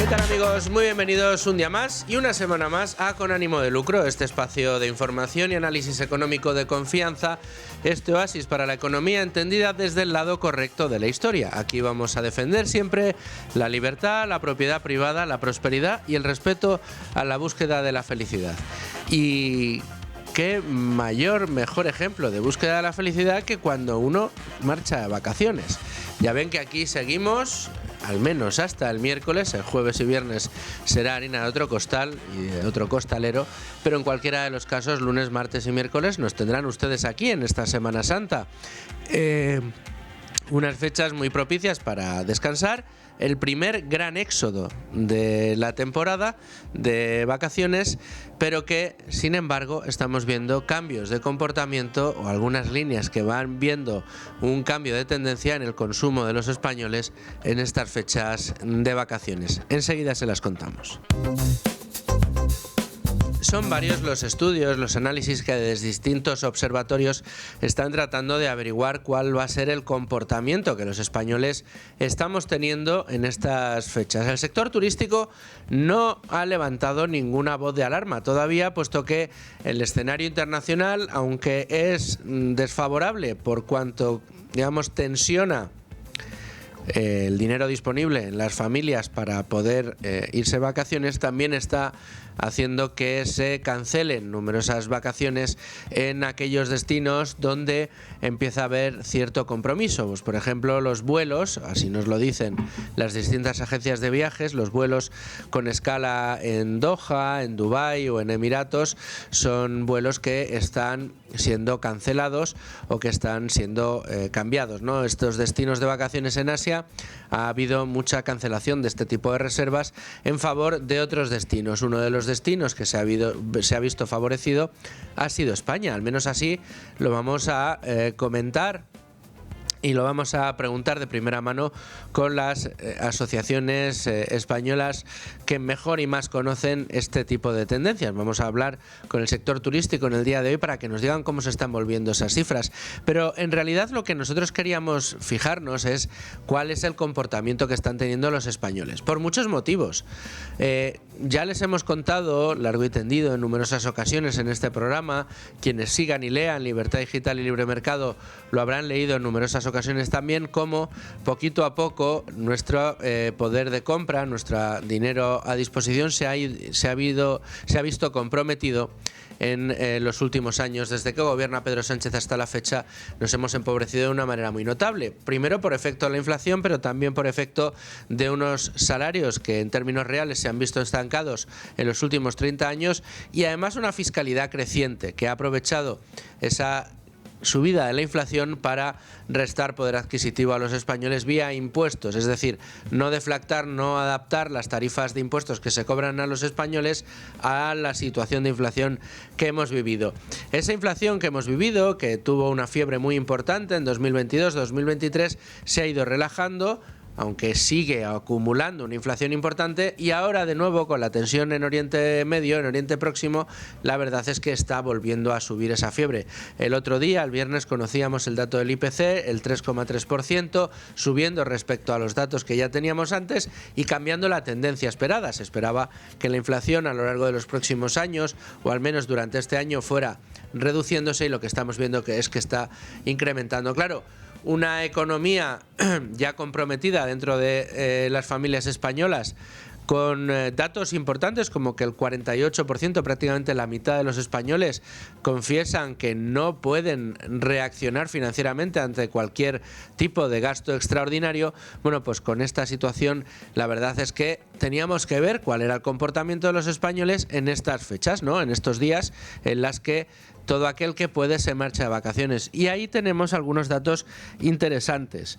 tal, amigos? Muy bienvenidos un día más y una semana más a Con Ánimo de Lucro, este espacio de información y análisis económico de confianza, este oasis para la economía entendida desde el lado correcto de la historia. Aquí vamos a defender siempre la libertad, la propiedad privada, la prosperidad y el respeto a la búsqueda de la felicidad. Y qué mejor ejemplo de búsqueda de la felicidad que cuando uno marcha de vacaciones. Ya ven que aquí seguimos, al menos hasta el miércoles. El jueves y viernes será harina de otro costal y de otro costalero, pero en cualquiera de los casos, lunes, martes y miércoles nos tendrán ustedes aquí en esta Semana Santa. Unas fechas muy propicias para descansar, el primer gran éxodo de la temporada de vacaciones, pero que, sin embargo, estamos viendo cambios de comportamiento o algunas líneas que van viendo un cambio de tendencia en el consumo de los españoles en estas fechas de vacaciones. Enseguida se las contamos. Son varios los estudios, los análisis que desde distintos observatorios están tratando de averiguar cuál va a ser el comportamiento que los españoles estamos teniendo en estas fechas. El sector turístico no ha levantado ninguna voz de alarma todavía, puesto que el escenario internacional, aunque es desfavorable por cuanto, digamos, tensiona el dinero disponible en las familias para poder irse de vacaciones, también está haciendo que se cancelen numerosas vacaciones en aquellos destinos donde empieza a haber cierto compromiso. Pues, por ejemplo, los vuelos, así nos lo dicen las distintas agencias de viajes, los vuelos con escala en Doha, en Dubái o en Emiratos son vuelos que están siendo cancelados o que están siendo cambiados, ¿no? Estos destinos de vacaciones en Asia, ha habido mucha cancelación de este tipo de reservas en favor de otros destinos. Uno de los destinos que se ha visto favorecido ha sido España, al menos así lo vamos a comentar. Y lo vamos a preguntar de primera mano con las asociaciones españolas que mejor y más conocen este tipo de tendencias. Vamos a hablar con el sector turístico en el día de hoy para que nos digan cómo se están volviendo esas cifras. Pero en realidad lo que nosotros queríamos fijarnos es cuál es el comportamiento que están teniendo los españoles. Por muchos motivos. Ya les hemos contado largo y tendido en numerosas ocasiones en este programa. Quienes sigan y lean Libertad Digital y Libre Mercado lo habrán leído en numerosas ocasiones también, como poquito a poco nuestro poder de compra, nuestro dinero a disposición se ha visto comprometido en los últimos años. Desde que gobierna Pedro Sánchez hasta la fecha nos hemos empobrecido de una manera muy notable, primero por efecto de la inflación, pero también por efecto de unos salarios que en términos reales se han visto estancados en los últimos 30 años y además una fiscalidad creciente que ha aprovechado esa subida de la inflación para restar poder adquisitivo a los españoles vía impuestos, es decir, no deflactar, no adaptar las tarifas de impuestos que se cobran a los españoles a la situación de inflación que hemos vivido. Esa inflación que hemos vivido, que tuvo una fiebre muy importante en 2022-2023, se ha ido relajando, aunque sigue acumulando una inflación importante, y ahora de nuevo con la tensión en Oriente Medio, en Oriente Próximo, la verdad es que está volviendo a subir esa fiebre. El otro día, el viernes, conocíamos el dato del IPC, el 3,3%, subiendo respecto a los datos que ya teníamos antes y cambiando la tendencia esperada. Se esperaba que la inflación a lo largo de los próximos años, o al menos durante este año, fuera reduciéndose, y lo que estamos viendo es que está incrementando. Claro, una economía ya comprometida dentro de las familias españolas, con datos importantes como que el 48%, prácticamente la mitad de los españoles, confiesan que no pueden reaccionar financieramente ante cualquier tipo de gasto extraordinario. Bueno, pues con esta situación la verdad es que teníamos que ver cuál era el comportamiento de los españoles en estas fechas, ¿no? En estos días en las que todo aquel que puede se marcha de vacaciones. Y ahí tenemos algunos datos interesantes.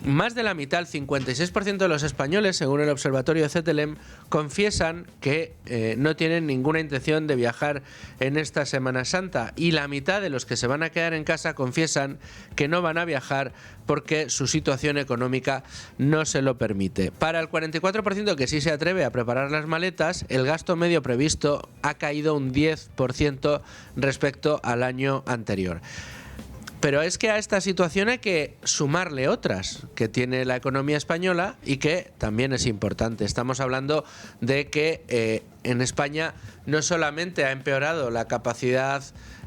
Más de la mitad, el 56% de los españoles, según el observatorio CETELEM, confiesan que no tienen ninguna intención de viajar en esta Semana Santa, y la mitad de los que se van a quedar en casa confiesan que no van a viajar porque su situación económica no se lo permite. Para el 44% que sí se atreve a preparar las maletas, el gasto medio previsto ha caído un 10% respecto al año anterior. Pero es que a esta situación hay que sumarle otras que tiene la economía española y que también es importante. Estamos hablando de que en España no solamente ha empeorado la capacidad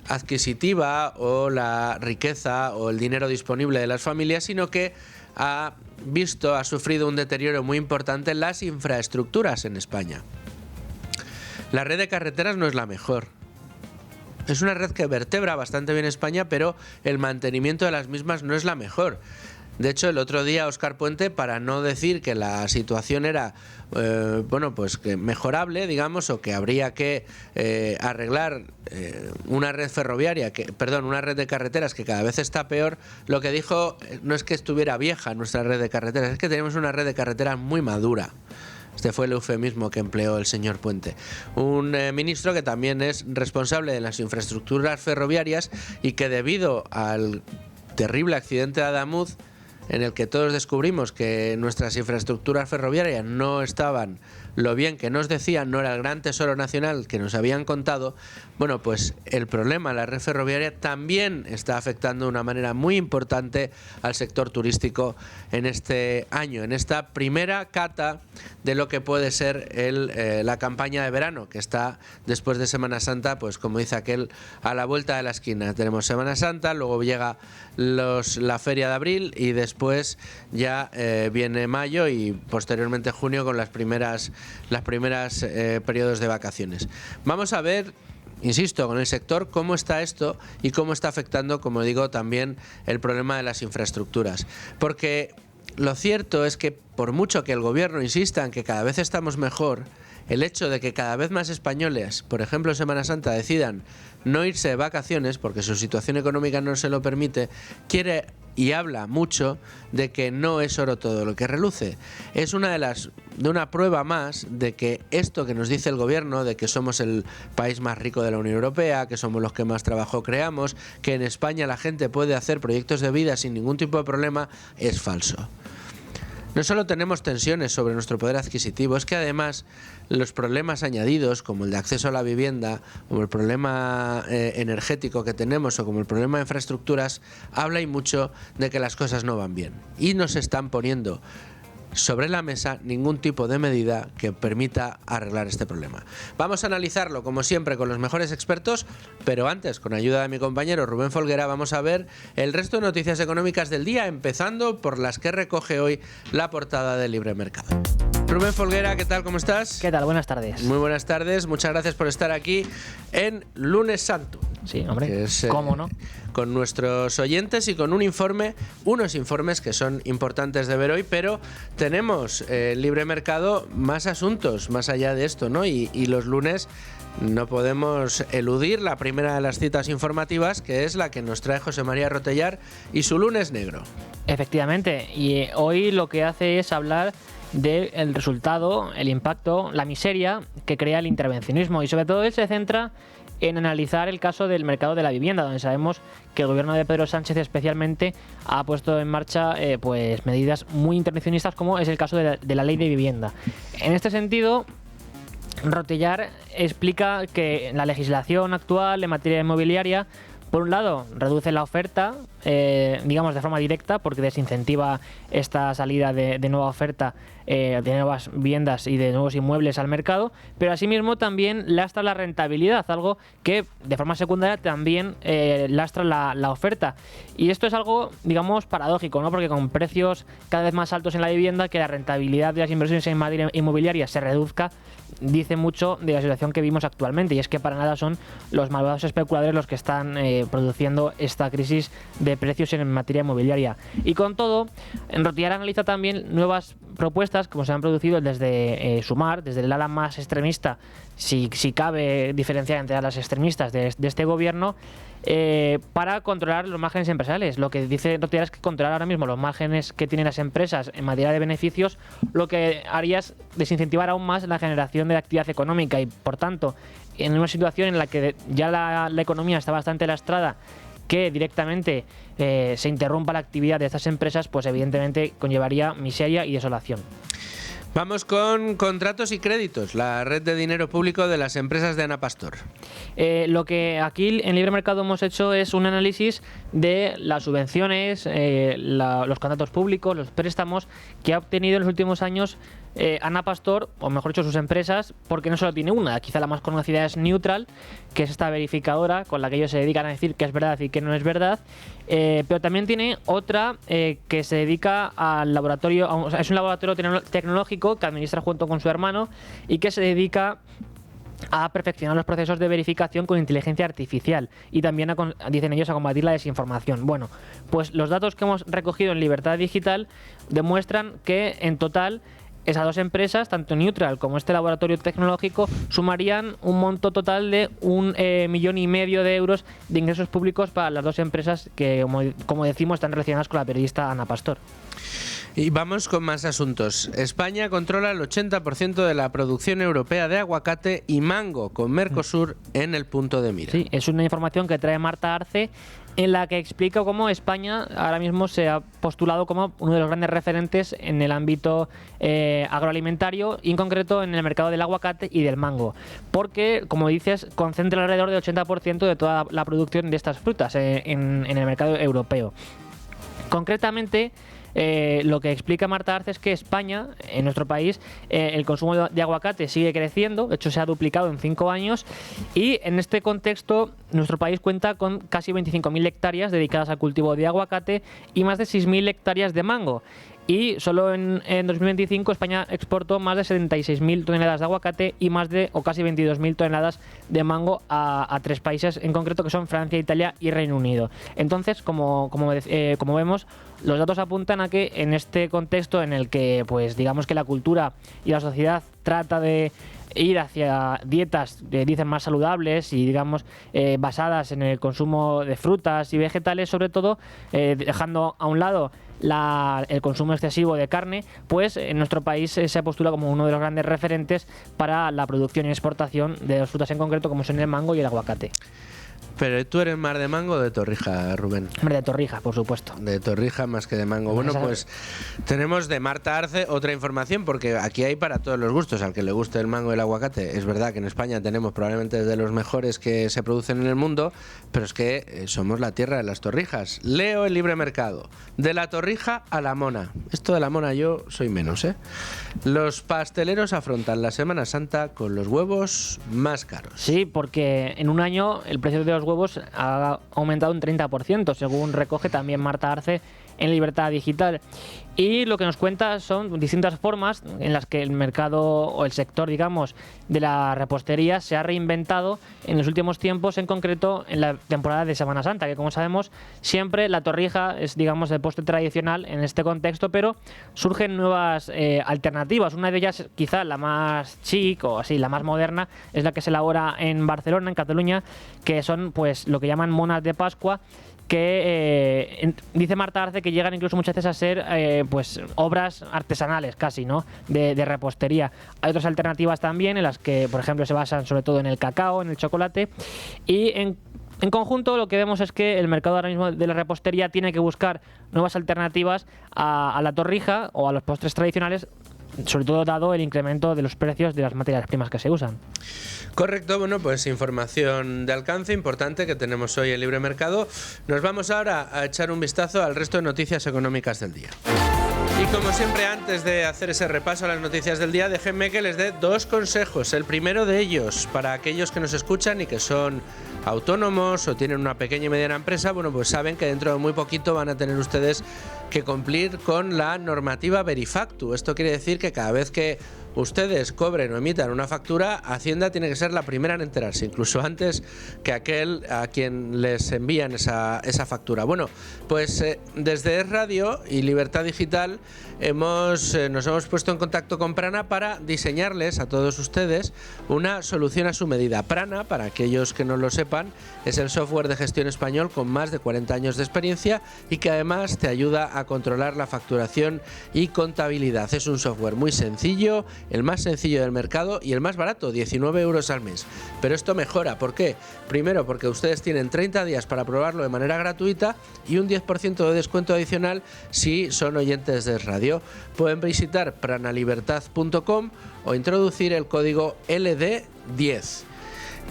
adquisitiva o la riqueza o el dinero disponible de las familias, sino que ha sufrido un deterioro muy importante en las infraestructuras en España. La red de carreteras no es la mejor. Es una red que vertebra bastante bien España, pero el mantenimiento de las mismas no es la mejor. De hecho, el otro día Óscar Puente, para no decir que la situación era pues que mejorable, digamos, o que habría que arreglar una red ferroviaria, una red de carreteras que cada vez está peor, lo que dijo no es que estuviera vieja nuestra red de carreteras, es que tenemos una red de carreteras muy madura. Este fue el eufemismo que empleó el señor Puente. Un ministro que también es responsable de las infraestructuras ferroviarias y que debido al terrible accidente de Adamuz, en el que todos descubrimos que nuestras infraestructuras ferroviarias no estaban lo bien que nos decían, no era el gran tesoro nacional que nos habían contado, bueno, pues el problema de la red ferroviaria también está afectando de una manera muy importante al sector turístico en este año, en esta primera cata de lo que puede ser la campaña de verano, que está después de Semana Santa, pues como dice aquel, a la vuelta de la esquina. Tenemos Semana Santa, luego llega la Feria de Abril y después ya viene mayo y posteriormente junio con las primeras periodos de vacaciones. Vamos a ver, insisto, con el sector cómo está esto y cómo está afectando, como digo, también el problema de las infraestructuras. Porque lo cierto es que por mucho que el gobierno insista en que cada vez estamos mejor, el hecho de que cada vez más españoles, por ejemplo en Semana Santa, decidan no irse de vacaciones porque su situación económica no se lo permite, quiere y habla mucho de que no es oro todo lo que reluce. Es una prueba más de que esto que nos dice el gobierno, de que somos el país más rico de la Unión Europea, que somos los que más trabajo creamos, que en España la gente puede hacer proyectos de vida sin ningún tipo de problema, es falso. No solo tenemos tensiones sobre nuestro poder adquisitivo, es que además los problemas añadidos, como el de acceso a la vivienda, como el problema energético que tenemos o como el problema de infraestructuras, habla y mucho de que las cosas no van bien. Y nos están poniendo sobre la mesa ningún tipo de medida que permita arreglar este problema. Vamos a analizarlo, como siempre, con los mejores expertos, pero antes, con ayuda de mi compañero Rubén Folguera, vamos a ver el resto de noticias económicas del día, empezando por las que recoge hoy la portada de Libre Mercado. Rubén Folguera, ¿qué tal? ¿Cómo estás? ¿Qué tal? Buenas tardes. Muy buenas tardes, muchas gracias por estar aquí en Lunes Santo. Sí, hombre, ¿cómo no? Con nuestros oyentes y con unos informes que son importantes de ver hoy, pero tenemos Libre Mercado más asuntos más allá de esto, ¿no? Y los lunes no podemos eludir la primera de las citas informativas, que es la que nos trae José María Rotellar y su lunes negro. Efectivamente, y hoy lo que hace es hablar del resultado, el impacto, la miseria que crea el intervencionismo, y sobre todo él se centra en analizar el caso del mercado de la vivienda, donde sabemos que el gobierno de Pedro Sánchez especialmente ha puesto en marcha pues medidas muy intervencionistas, como es el caso de la ley de vivienda. En este sentido, Rotellar explica que la legislación actual en materia inmobiliaria, por un lado, reduce la oferta, digamos de forma directa, porque desincentiva esta salida de nueva oferta, de nuevas viviendas y de nuevos inmuebles al mercado, pero asimismo también lastra la rentabilidad, algo que de forma secundaria también lastra la oferta. Y esto es algo, digamos, paradójico, ¿no? Porque con precios cada vez más altos en la vivienda, que la rentabilidad de las inversiones en materia inmobiliaria se reduzca, dice mucho de la situación que vimos actualmente, y es que para nada son los malvados especuladores los que están produciendo esta crisis de precios en materia inmobiliaria. Y con todo, Rotellar analiza también nuevas propuestas como se han producido desde Sumar, desde el ala más extremista, si cabe diferenciar entre alas extremistas de este gobierno, para controlar los márgenes empresariales. Lo que dice Rotellar es que controlar ahora mismo los márgenes que tienen las empresas en materia de beneficios, lo que haría es desincentivar aún más la generación de actividad económica, y por tanto, en una situación en la que ya la economía está bastante lastrada, que directamente se interrumpa la actividad de estas empresas, pues evidentemente conllevaría miseria y desolación. Vamos con contratos y créditos, la red de dinero público de las empresas de Ana Pastor. Lo que aquí en Libre Mercado hemos hecho es un análisis de las subvenciones, los contratos públicos, los préstamos que ha obtenido en los últimos años Ana Pastor, o mejor dicho sus empresas, porque no solo tiene una, quizá la más conocida es Neutral, que es esta verificadora con la que ellos se dedican a decir que es verdad y que no es verdad, pero también tiene otra que se dedica al laboratorio, o sea, es un laboratorio tecnológico que administra junto con su hermano y que se dedica a perfeccionar los procesos de verificación con inteligencia artificial y también, dicen ellos, a combatir la desinformación. Bueno, pues los datos que hemos recogido en Libertad Digital demuestran que en total esas dos empresas, tanto Neutral como este laboratorio tecnológico, sumarían un monto total de 1,5 millones de euros de ingresos públicos para las dos empresas que, como decimos, están relacionadas con la periodista Ana Pastor. Y vamos con más asuntos. España controla el 80% de la producción europea de aguacate y mango, con Mercosur en el punto de mira. Sí, es una información que trae Marta Arce, en la que explica cómo España ahora mismo se ha postulado como uno de los grandes referentes en el ámbito agroalimentario y en concreto en el mercado del aguacate y del mango, porque, como dices, concentra alrededor del 80% de toda la producción de estas frutas en el mercado europeo. Concretamente, lo que explica Marta Arce es que España, en nuestro país, el consumo de aguacate sigue creciendo, de hecho se ha duplicado en 5 años, y en este contexto nuestro país cuenta con casi 25.000 hectáreas dedicadas al cultivo de aguacate y más de 6.000 hectáreas de mango. Y solo en 2025 España exportó más de 76.000 toneladas de aguacate y más de, o casi 22.000 toneladas de mango a 3 países en concreto, que son Francia, Italia y Reino Unido. Entonces, como vemos, los datos apuntan a que en este contexto en el que, pues digamos que la cultura y la sociedad trata de ir hacia dietas, dicen, más saludables y, digamos, basadas en el consumo de frutas y vegetales, sobre todo, dejando a un lado el consumo excesivo de carne, pues en nuestro país se postula como uno de los grandes referentes para la producción y exportación de dos frutas en concreto, como son el mango y el aguacate. Pero tú eres más de mango o de torrija, Rubén. Hombre, de torrija, por supuesto. De torrija más que de mango. Bueno, pues tenemos de Marta Arce otra información, porque aquí hay para todos los gustos. Al que le guste el mango y el aguacate, es verdad que en España tenemos probablemente de los mejores que se producen en el mundo, pero es que somos la tierra de las torrijas. Leo el Libre Mercado. De la torrija a la mona. Esto de la mona yo soy menos, ¿eh? Los pasteleros afrontan la Semana Santa con los huevos más caros. Sí, porque en un año el precio de los huevos ha aumentado un 30%, según recoge también Marta Arce en Libertad Digital. Y lo que nos cuenta son distintas formas en las que el mercado o el sector, digamos, de la repostería se ha reinventado en los últimos tiempos, en concreto en la temporada de Semana Santa, que, como sabemos, siempre la torrija es, digamos, el postre tradicional en este contexto, pero surgen nuevas alternativas. Una de ellas, quizá la más chic o así, la más moderna, es la que se elabora en Barcelona, en Cataluña, que son, pues, lo que llaman monas de Pascua, que dice Marta Arce que llegan incluso muchas veces a ser pues obras artesanales casi, ¿no? de repostería. Hay otras alternativas también en las que, por ejemplo, se basan sobre todo en el cacao, en el chocolate, y en conjunto lo que vemos es que el mercado ahora mismo de la repostería tiene que buscar nuevas alternativas a la torrija o a los postres tradicionales, sobre todo dado el incremento de los precios de las materias primas que se usan. Correcto, bueno, pues información de alcance importante que tenemos hoy en Libre Mercado. Nos vamos ahora a echar un vistazo al resto de noticias económicas del día. Y como siempre, antes de hacer ese repaso a las noticias del día, déjenme que les dé 2 consejos. El primero de ellos, para aquellos que nos escuchan y que son autónomos o tienen una pequeña y mediana empresa, bueno, pues saben que dentro de muy poquito van a tener ustedes que cumplir con la normativa Verifactu. Esto quiere decir que cada vez que ustedes cobren o emitan una factura, Hacienda tiene que ser la primera en enterarse, incluso antes que aquel a quien les envían esa factura. Bueno, pues desde Es Radio y Libertad Digital nos hemos puesto en contacto con Prana para diseñarles a todos ustedes una solución a su medida. Prana, para aquellos que no lo sepan, es el software de gestión español con más de 40 años de experiencia y que además te ayuda a para controlar la facturación y contabilidad. Es un software muy sencillo, el más sencillo del mercado y el más barato, 19 euros al mes. Pero esto mejora, ¿por qué? Primero, porque ustedes tienen 30 días para probarlo de manera gratuita y un 10% de descuento adicional si son oyentes de radio. Pueden visitar pranalibertad.com o introducir el código LD10.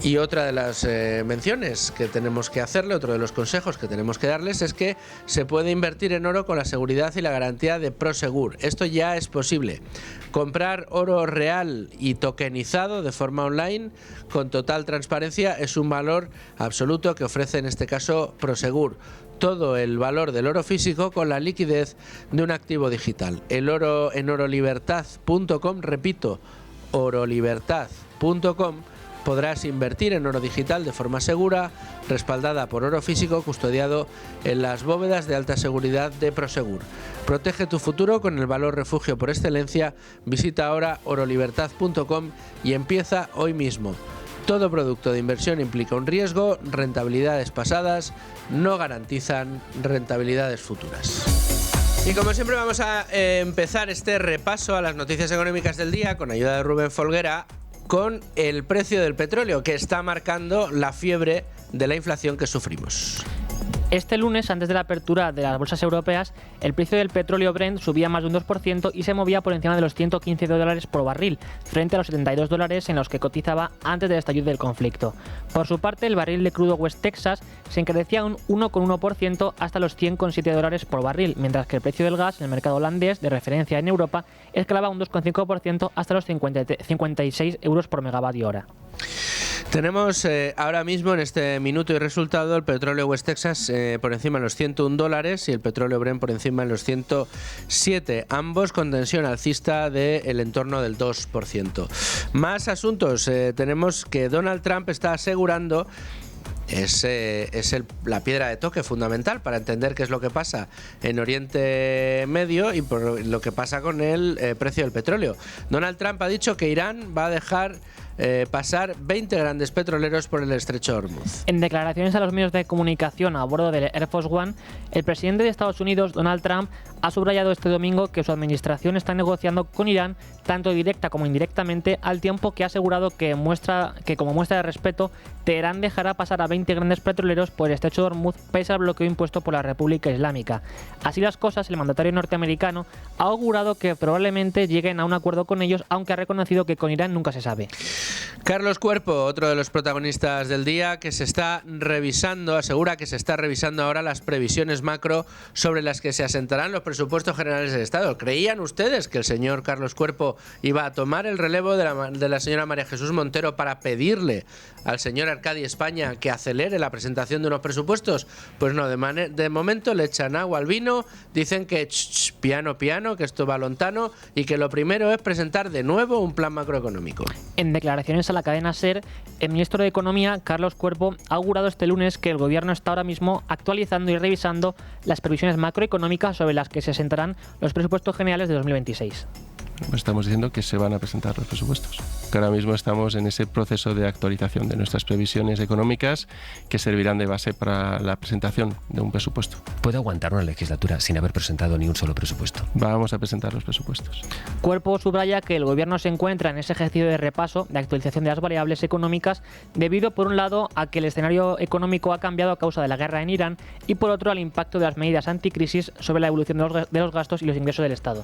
Y otra de las menciones que tenemos que hacerle, otro de los consejos que tenemos que darles es que se puede invertir en oro con la seguridad y la garantía de Prosegur. Esto ya es posible. Comprar oro real y tokenizado de forma online con total transparencia es un valor absoluto que ofrece en este caso Prosegur. Todo el valor del oro físico con la liquidez de un activo digital. El oro en orolibertad.com, repito, orolibertad.com, podrás invertir en oro digital de forma segura, respaldada por oro físico custodiado en las bóvedas de alta seguridad de Prosegur. Protege tu futuro con el valor refugio por excelencia. Visita ahora orolibertad.com y empieza hoy mismo. Todo producto de inversión implica un riesgo, rentabilidades pasadas no garantizan rentabilidades futuras. Y como siempre vamos a empezar este repaso a las noticias económicas del día con ayuda de Rubén Folguera, con el precio del petróleo que está marcando la fiebre de la inflación que sufrimos. Este lunes, antes de la apertura de las bolsas europeas, el precio del petróleo Brent subía más de un 2% y se movía por encima de los $115 por barril, frente a los $72 en los que cotizaba antes del estallido del conflicto. Por su parte, el barril de crudo West Texas se encarecía un 1,1% hasta los $100,7 por barril, mientras que el precio del gas en el mercado holandés, de referencia en Europa, escalaba un 2,5% hasta los 56 euros por megavatio hora. Tenemos ahora mismo en este minuto y resultado el petróleo West Texas por encima de los $101 y el petróleo Brent por encima de los 107, ambos con tensión alcista del entorno del 2%. Más asuntos, tenemos que Donald Trump está asegurando la piedra de toque fundamental para entender qué es lo que pasa en Oriente Medio y por lo que pasa con el precio del petróleo. Donald Trump ha dicho que Irán va a dejar pasar 20 grandes petroleros por el estrecho de Hormuz. En declaraciones a los medios de comunicación a bordo del Air Force One, el presidente de Estados Unidos, Donald Trump, ha subrayado este domingo que su administración está negociando con Irán, tanto directa como indirectamente, al tiempo que ha asegurado que como muestra de respeto, Teherán dejará pasar a 20 grandes petroleros por el estrecho de Hormuz pese al bloqueo impuesto por la República Islámica. Así las cosas, el mandatario norteamericano ha augurado que probablemente lleguen a un acuerdo con ellos, aunque ha reconocido que con Irán nunca se sabe. Carlos Cuerpo, otro de los protagonistas del día, que se está revisando, asegura que se está revisando ahora las previsiones macro sobre las que se asentarán los presupuestos generales del Estado. ¿Creían ustedes que el señor Carlos Cuerpo iba a tomar el relevo de la señora María Jesús Montero para pedirle al señor Arcadi España que acelere la presentación de unos presupuestos? Pues no, de momento le echan agua al vino, dicen que piano, que esto va lontano y que lo primero es presentar de nuevo un plan macroeconómico. En declaraciones a la cadena SER, el ministro de Economía, Carlos Cuerpo, ha augurado este lunes que el gobierno está ahora mismo actualizando y revisando las previsiones macroeconómicas sobre las que se sentarán los presupuestos generales de 2026. Estamos diciendo que se van a presentar los presupuestos. Que ahora mismo estamos en ese proceso de actualización de nuestras previsiones económicas que servirán de base para la presentación de un presupuesto. ¿Puede aguantar una legislatura sin haber presentado ni un solo presupuesto? Vamos a presentar los presupuestos. Cuerpo subraya que el gobierno se encuentra en ese ejercicio de repaso, de actualización de las variables económicas, debido por un lado a que el escenario económico ha cambiado a causa de la guerra en Irán y por otro al impacto de las medidas anticrisis sobre la evolución de los gastos y los ingresos del Estado.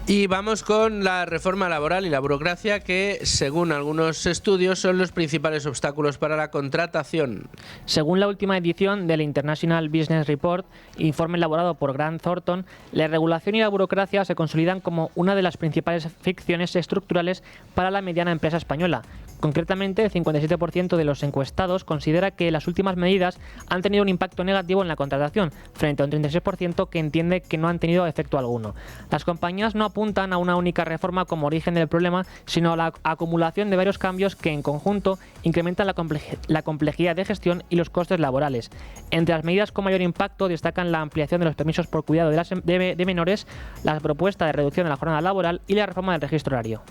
Y vamos con la reforma laboral y la burocracia que, según algunos estudios, son los principales obstáculos para la contratación. Según la última edición del International Business Report, informe elaborado por Grant Thornton, la regulación y la burocracia se consolidan como una de las principales fricciones estructurales para la mediana empresa española. Concretamente, el 57% de los encuestados considera que las últimas medidas han tenido un impacto negativo en la contratación, frente a un 36% que entiende que no han tenido efecto alguno. Las compañías no apuntan a una única reforma como origen del problema, sino a la acumulación de varios cambios que en conjunto incrementan la complejidad de gestión y los costes laborales. Entre las medidas con mayor impacto destacan la ampliación de los permisos por cuidado de menores, la propuesta de reducción de la jornada laboral y la reforma del registro horario.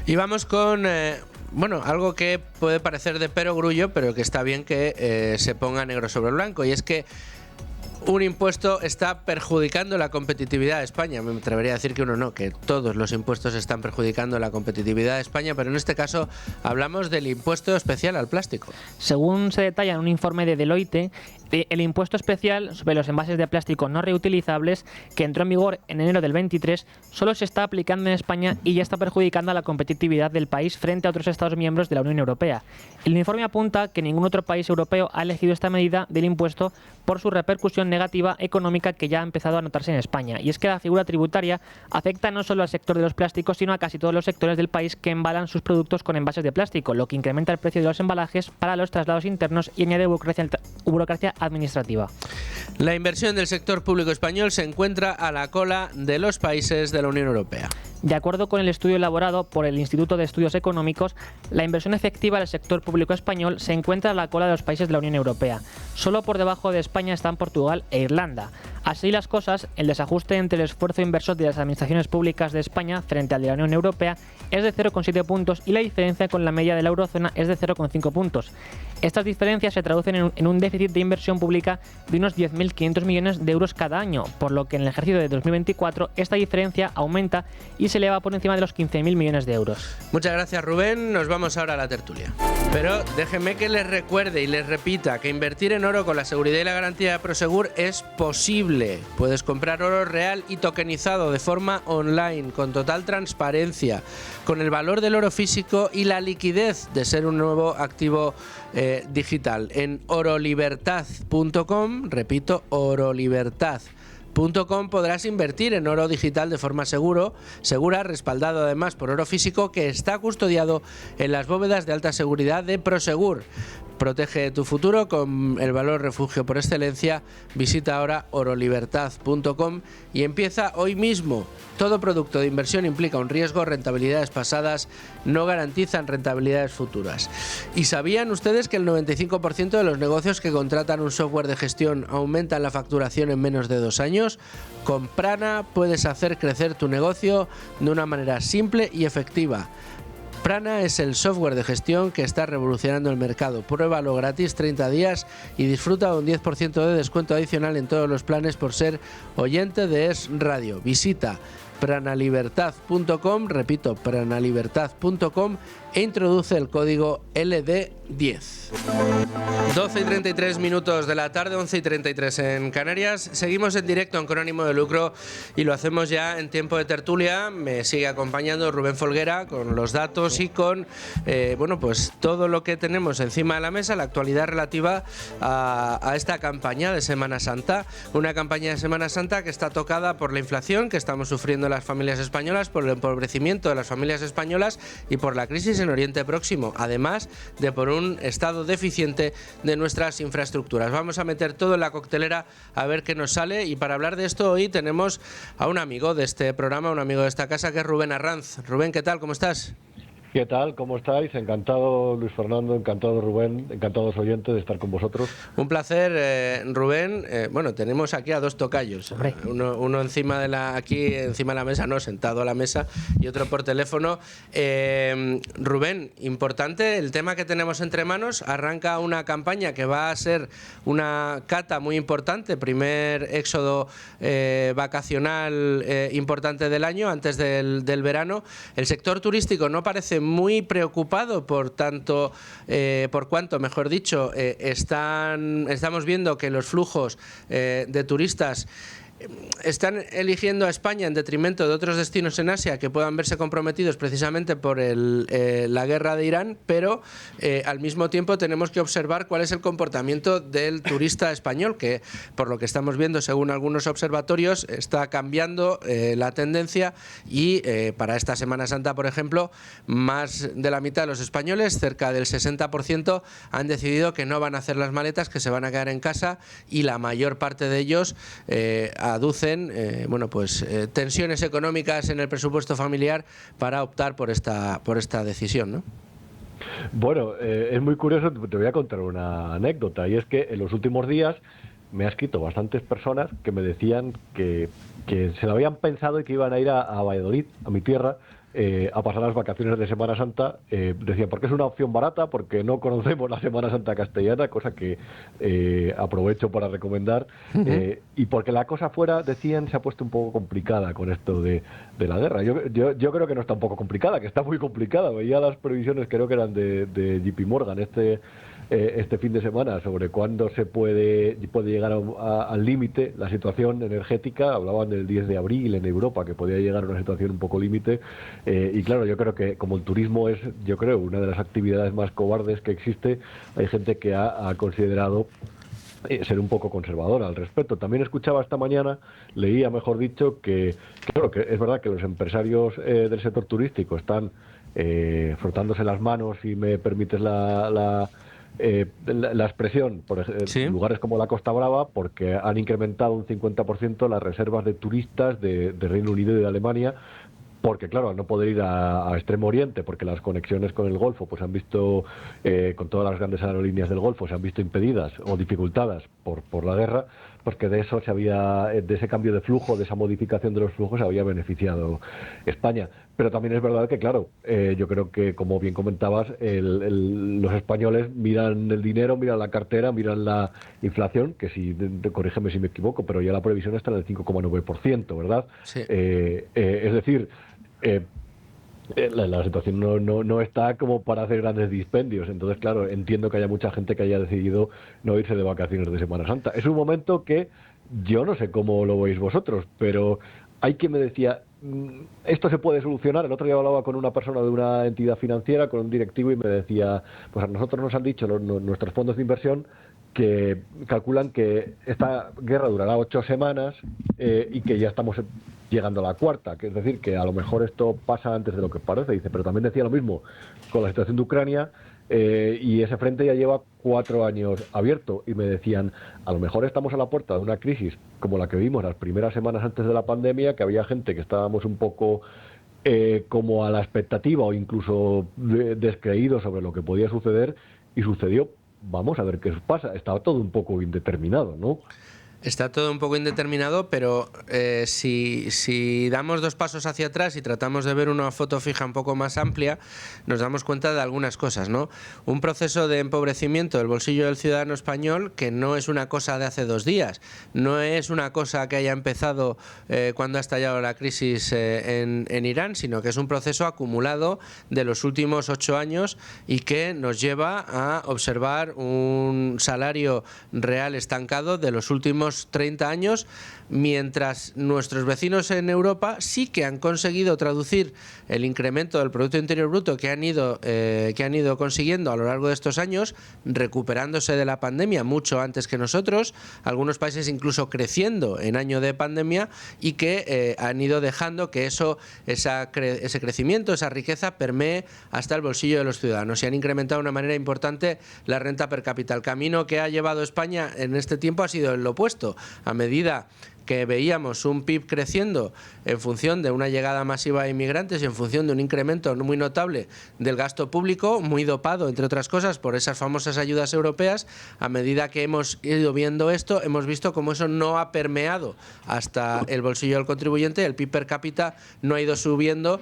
Y vamos con algo que puede parecer de perogrullo, pero que está bien que se ponga negro sobre blanco, y es que un impuesto está perjudicando la competitividad de España. Me atrevería a decir que uno no, que todos los impuestos están perjudicando la competitividad de España, pero en este caso hablamos del impuesto especial al plástico. Según se detalla en un informe de Deloitte, el impuesto especial sobre los envases de plástico no reutilizables, que entró en vigor en enero del 23, solo se está aplicando en España y ya está perjudicando a la competitividad del país frente a otros Estados miembros de la Unión Europea. El informe apunta que ningún otro país europeo ha elegido esta medida del impuesto por su repercusión negativa económica que ya ha empezado a notarse en España. Y es que la figura tributaria afecta no solo al sector de los plásticos, sino a casi todos los sectores del país que embalan sus productos con envases de plástico, lo que incrementa el precio de los embalajes para los traslados internos y añade burocracia administrativa. La inversión del sector público español se encuentra a la cola de los países de la Unión Europea. De acuerdo con el estudio elaborado por el Instituto de Estudios Económicos, la inversión efectiva del sector público español se encuentra a la cola de los países de la Unión Europea. Solo por debajo de España están Portugal e Irlanda. Así las cosas, el desajuste entre el esfuerzo inversor de las administraciones públicas de España frente al de la Unión Europea es de 0,7 puntos y la diferencia con la media de la eurozona es de 0,5 puntos. Estas diferencias se traducen en un déficit de inversión pública de unos 10.500 millones de euros cada año, por lo que en el ejercicio de 2024 esta diferencia aumenta y se eleva por encima de los 15.000 millones de euros. Muchas gracias, Rubén. Nos vamos ahora a la tertulia. Pero déjenme que les recuerde y les repita que invertir en oro con la seguridad y la garantía de Prosegur es posible. Puedes comprar oro real y tokenizado de forma online, con total transparencia, con el valor del oro físico y la liquidez de ser un nuevo activo digital. En orolibertad.com, repito, orolibertad.com podrás invertir en oro digital de forma segura, respaldado además por oro físico que está custodiado en las bóvedas de alta seguridad de Prosegur. Protege tu futuro con el valor refugio por excelencia. Visita ahora orolibertad.com y empieza hoy mismo. Todo producto de inversión implica un riesgo, rentabilidades pasadas no garantizan rentabilidades futuras. ¿Y sabían ustedes que el 95% de los negocios que contratan un software de gestión aumentan la facturación en menos de 2 años? Con Prana puedes hacer crecer tu negocio de una manera simple y efectiva. Prana es el software de gestión que está revolucionando el mercado. Pruébalo gratis 30 días y disfruta de un 10% de descuento adicional en todos los planes por ser oyente de Es Radio. Visita pranalibertad.com, repito, pranalibertad.com e introduce el código LD10. 12 y 33 minutos de la tarde, 11 y 33 en Canarias. Seguimos en directo en Crónimo de Lucro y lo hacemos ya en tiempo de tertulia. Me sigue acompañando Rubén Folguera con los datos y con pues todo lo que tenemos encima de la mesa, la actualidad relativa a esta campaña de Semana Santa. Una campaña de Semana Santa que está tocada por la inflación que estamos sufriendo las familias españolas, por el empobrecimiento de las familias españolas y por la crisis en Oriente Próximo, además de por un estado deficiente de nuestras infraestructuras. Vamos a meter todo en la coctelera a ver qué nos sale, y para hablar de esto hoy tenemos a un amigo de este programa, un amigo de esta casa, que es Rubén Arranz. Rubén, ¿qué tal? ¿Cómo estás? ¿Qué tal? ¿Cómo estáis? Encantado, Luis Fernando, encantado, Rubén, encantados oyentes de estar con vosotros. Un placer, Rubén. Tenemos aquí a dos tocayos. Uno encima de la mesa, no, sentado a la mesa, y otro por teléfono. Rubén, importante el tema que tenemos entre manos. Arranca una campaña que va a ser una cata muy importante, primer éxodo vacacional importante del año, antes del verano. El sector turístico no parece muy preocupado por cuanto, mejor dicho, estamos viendo que los flujos de turistas están eligiendo a España en detrimento de otros destinos en Asia que puedan verse comprometidos precisamente por la guerra de Irán, pero al mismo tiempo tenemos que observar cuál es el comportamiento del turista español, que por lo que estamos viendo según algunos observatorios está cambiando la tendencia, y para esta Semana Santa, por ejemplo, más de la mitad de los españoles, cerca del 60%, han decidido que no van a hacer las maletas, que se van a quedar en casa, y la mayor parte de ellos aducen tensiones económicas en el presupuesto familiar para optar por esta decisión, ¿no? Bueno, es muy curioso, te voy a contar una anécdota, y es que en los últimos días me han escrito bastantes personas que me decían que se lo habían pensado y que iban a ir a Valladolid, a mi tierra, a pasar las vacaciones de Semana Santa. Decían, porque es una opción barata, porque no conocemos la Semana Santa castellana, cosa que aprovecho para recomendar, y porque la cosa fuera, decían, se ha puesto un poco complicada con esto de la guerra. Yo creo que no está un poco complicada, que está muy complicada. Veía las previsiones, creo que eran de JP Morgan este fin de semana, sobre cuándo se puede llegar al límite la situación energética. Hablaban del 10 de abril en Europa, que podía llegar a una situación un poco límite, y claro, yo creo que como el turismo es, una de las actividades más cobardes que existe, hay gente que ha considerado ser un poco conservadora al respecto. También escuchaba esta mañana, leía, mejor dicho, que claro, que es verdad que los empresarios del sector turístico están frotándose las manos, si me permites la expresión, por ejemplo, ¿Sí? en lugares como la Costa Brava, porque han incrementado un 50% las reservas de turistas de Reino Unido y de Alemania, porque claro, al no poder ir a Extremo Oriente, porque las conexiones con el Golfo pues se han visto, con todas las grandes aerolíneas del Golfo, se han visto impedidas o dificultadas por la guerra, pues que de eso de ese cambio de flujo, de esa modificación de los flujos, se había beneficiado España. Pero también es verdad que, claro, yo creo que, como bien comentabas, los españoles miran el dinero, miran la cartera, miran la inflación, que corrígeme si me equivoco, pero ya la previsión está en el 5,9%, ¿verdad? Sí. Es decir, la situación no está como para hacer grandes dispendios. Entonces, claro, entiendo que haya mucha gente que haya decidido no irse de vacaciones de Semana Santa. Es un momento que yo no sé cómo lo veis vosotros, pero hay quien me decía, esto se puede solucionar. El otro día hablaba con una persona de una entidad financiera, con un directivo, y me decía, pues a nosotros nos han dicho nuestros fondos de inversión que calculan que esta guerra durará 8 semanas y que ya estamos llegando a la cuarta, que es decir, que a lo mejor esto pasa antes de lo que parece. Dice, pero también decía lo mismo con la situación de Ucrania, y ese frente ya lleva 4 años abierto, y me decían, a lo mejor estamos a la puerta de una crisis como la que vimos las primeras semanas antes de la pandemia, que había gente que estábamos un poco como a la expectativa o incluso descreídos sobre lo que podía suceder, y sucedió. Vamos a ver qué pasa. Estaba todo un poco indeterminado, ¿no? Está todo un poco indeterminado, pero si damos 2 pasos hacia atrás y tratamos de ver una foto fija un poco más amplia, nos damos cuenta de algunas cosas, ¿no? Un proceso de empobrecimiento del bolsillo del ciudadano español que no es una cosa de hace 2 días, no es una cosa que haya empezado cuando ha estallado la crisis en Irán, sino que es un proceso acumulado de los últimos 8 años y que nos lleva a observar un salario real estancado de los últimos 30 años, mientras nuestros vecinos en Europa sí que han conseguido traducir el incremento del Producto Interior Bruto que han ido consiguiendo a lo largo de estos años, recuperándose de la pandemia mucho antes que nosotros, algunos países incluso creciendo en año de pandemia, y que han ido dejando que ese crecimiento, esa riqueza permee hasta el bolsillo de los ciudadanos, y han incrementado de una manera importante la renta per cápita. El camino que ha llevado España en este tiempo ha sido el opuesto. A medida que veíamos un PIB creciendo en función de una llegada masiva de inmigrantes y en función de un incremento muy notable del gasto público, muy dopado, entre otras cosas, por esas famosas ayudas europeas, a medida que hemos ido viendo esto, hemos visto cómo eso no ha permeado hasta el bolsillo del contribuyente. El PIB per cápita no ha ido subiendo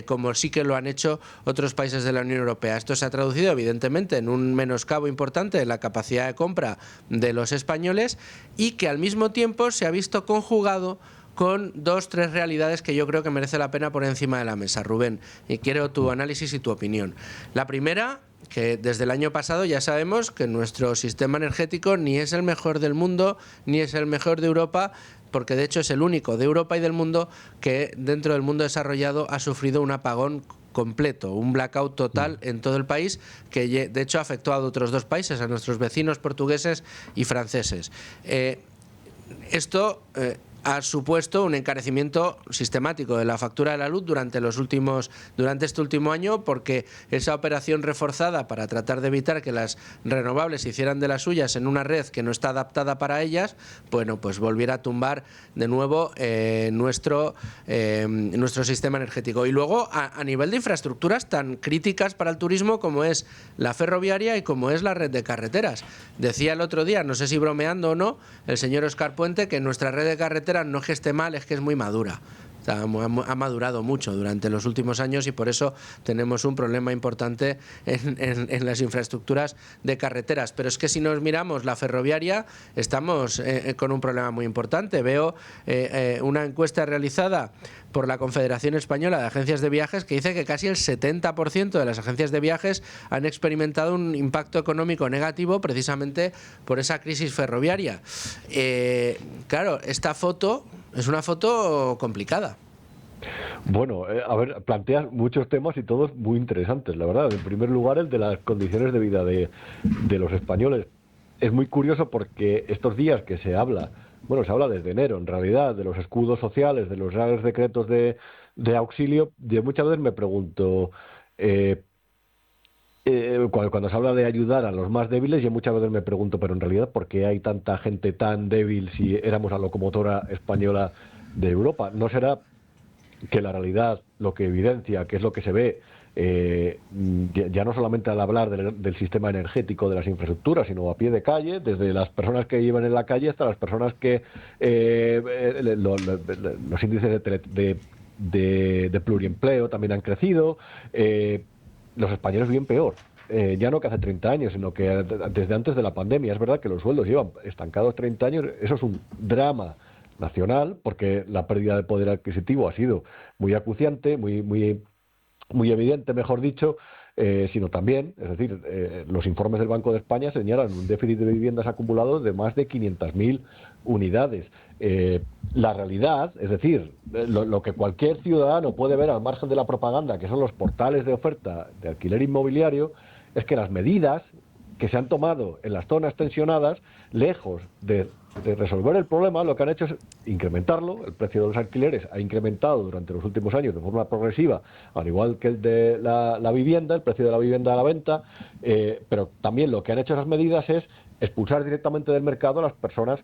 como sí que lo han hecho otros países de la Unión Europea. Esto se ha traducido, evidentemente, en un menoscabo importante en la capacidad de compra de los españoles, y que al mismo tiempo se ha visto conjugado con 2-3 realidades que yo creo que merece la pena poner encima de la mesa, Rubén, y quiero tu análisis y tu opinión. La primera, que desde el año pasado ya sabemos que nuestro sistema energético ni es el mejor del mundo, ni es el mejor de Europa, porque de hecho es el único de Europa y del mundo que dentro del mundo desarrollado ha sufrido un apagón completo, un blackout total en todo el país, que de hecho ha afectado a otros 2 países, a nuestros vecinos portugueses y franceses. Esto ha supuesto un encarecimiento sistemático de la factura de la luz durante este último año, porque esa operación reforzada para tratar de evitar que las renovables se hicieran de las suyas en una red que no está adaptada para ellas, bueno, pues volviera a tumbar de nuevo nuestro sistema energético. Y luego a nivel de infraestructuras tan críticas para el turismo como es la ferroviaria y como es la red de carreteras. Decía el otro día, no sé si bromeando o no, el señor Óscar Puente, que nuestra red de carreteras no es que esté mal, es que es muy madura. Ha madurado mucho durante los últimos años y por eso tenemos un problema importante en las infraestructuras de carreteras. Pero es que si nos miramos la ferroviaria, estamos con un problema muy importante. Veo una encuesta realizada por la Confederación Española de Agencias de Viajes que dice que casi el 70% de las agencias de viajes han experimentado un impacto económico negativo precisamente por esa crisis ferroviaria. Claro, esta foto es una foto complicada. Bueno, a ver, planteas muchos temas y todos muy interesantes, la verdad. En primer lugar, el de las condiciones de vida de los españoles. Es muy curioso porque estos días que se habla desde enero, en realidad, de los escudos sociales, de los reales decretos de auxilio, yo muchas veces me pregunto, cuando se habla de ayudar a los más débiles, yo muchas veces me pregunto, pero en realidad, ¿por qué hay tanta gente tan débil si éramos la locomotora española de Europa? ¿No será que la realidad, lo que evidencia, que es lo que se ve, ya no solamente al hablar del sistema energético, de las infraestructuras, sino a pie de calle, desde las personas que viven en la calle hasta las personas que los índices de pluriempleo también han crecido? Los españoles viven peor, ya no que hace 30 años, sino que desde antes de la pandemia. Es verdad que los sueldos llevan estancados 30 años, eso es un drama nacional, porque la pérdida de poder adquisitivo ha sido muy acuciante, muy evidente, mejor dicho, sino también, es decir, los informes del Banco de España señalan un déficit de viviendas acumulado de más de 500.000 unidades. La realidad, es decir, lo que cualquier ciudadano puede ver al margen de la propaganda, que son los portales de oferta de alquiler inmobiliario, es que las medidas que se han tomado en las zonas tensionadas, lejos de resolver el problema, lo que han hecho es incrementarlo. El precio de los alquileres ha incrementado durante los últimos años de forma progresiva, al igual que el de la vivienda, el precio de la vivienda a la venta, pero también lo que han hecho esas medidas es expulsar directamente del mercado a las personas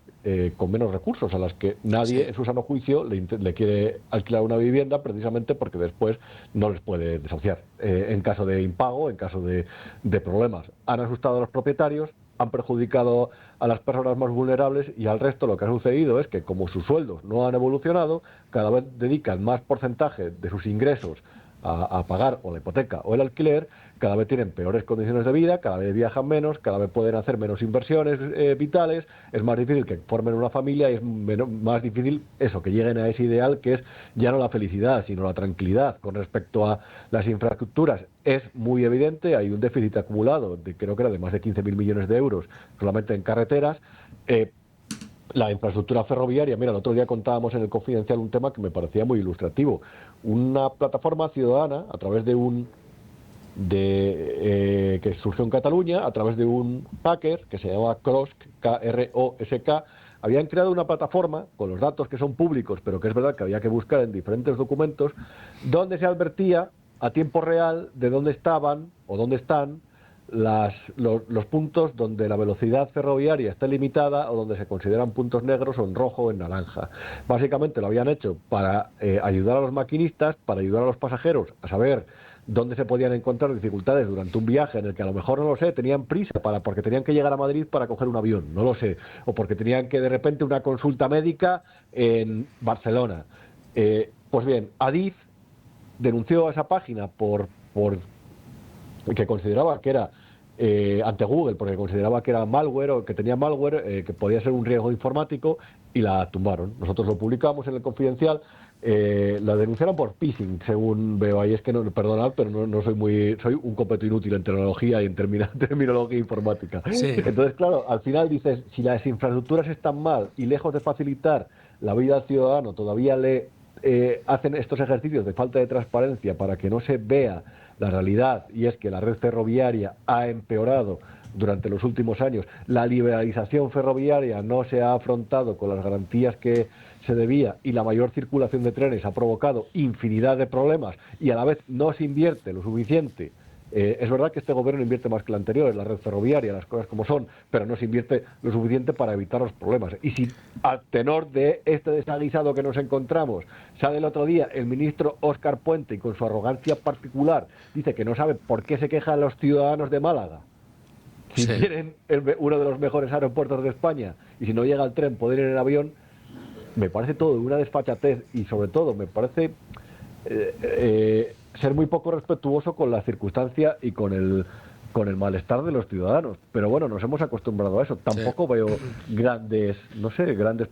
con menos recursos, a las que nadie en su sano juicio le quiere alquilar una vivienda, precisamente porque después no les puede desahuciar en caso de impago, en caso de problemas. Han asustado a los propietarios, han perjudicado a las personas más vulnerables, y al resto lo que ha sucedido es que, como sus sueldos no han evolucionado, cada vez dedican más porcentaje de sus ingresos a pagar o la hipoteca o el alquiler, cada vez tienen peores condiciones de vida, cada vez viajan menos, cada vez pueden hacer menos inversiones vitales, es más difícil que formen una familia y es más difícil eso, que lleguen a ese ideal que es ya no la felicidad, sino la tranquilidad. Con respecto a las infraestructuras, es muy evidente, hay un déficit acumulado, creo que era de más de 15.000 millones de euros solamente en carreteras. La infraestructura ferroviaria, mira, el otro día contábamos en el Confidencial un tema que me parecía muy ilustrativo. Una plataforma ciudadana, a través de que surgió en Cataluña, a través de un hacker que se llama Krosk, K-R-O-S-K, habían creado una plataforma con los datos que son públicos, pero que es verdad que había que buscar en diferentes documentos, donde se advertía a tiempo real de dónde estaban o dónde están los puntos donde la velocidad ferroviaria está limitada o donde se consideran puntos negros o en rojo o en naranja. Básicamente lo habían hecho para ayudar a los maquinistas, para ayudar a los pasajeros a saber dónde se podían encontrar dificultades durante un viaje en el que a lo mejor, no lo sé, tenían prisa porque tenían que llegar a Madrid para coger un avión, no lo sé, o porque tenían que de repente una consulta médica en Barcelona. Pues bien, Adif denunció a esa página por que consideraba que era ante Google, porque consideraba que era malware o que tenía malware, que podía ser un riesgo informático, y la tumbaron. Nosotros lo publicamos en el Confidencial. La denunciaron por phishing, según veo ahí. Es que perdonad, pero no soy un completo inútil en tecnología y en terminología informática. Sí. Entonces, claro, al final dices, si las infraestructuras están mal y lejos de facilitar la vida al ciudadano, todavía le hacen estos ejercicios de falta de transparencia para que no se vea la realidad, y es que la red ferroviaria ha empeorado durante los últimos años. La liberalización ferroviaria no se ha afrontado con las garantías que se debía, y la mayor circulación de trenes ha provocado infinidad de problemas, y a la vez no se invierte lo suficiente. Es verdad que este gobierno invierte más que el anterior en la red ferroviaria, las cosas como son, pero no se invierte lo suficiente para evitar los problemas. Y si a tenor de este desaguisado que nos encontramos sale el otro día el ministro Óscar Puente y con su arrogancia particular dice que no sabe por qué se quejan los ciudadanos de Málaga si tienen uno de los mejores aeropuertos de España, y si no llega el tren pueden ir en avión, me parece todo una desfachatez y sobre todo me parece ser muy poco respetuoso con la circunstancia y con el malestar de los ciudadanos. Pero bueno, nos hemos acostumbrado a eso. Tampoco veo grandes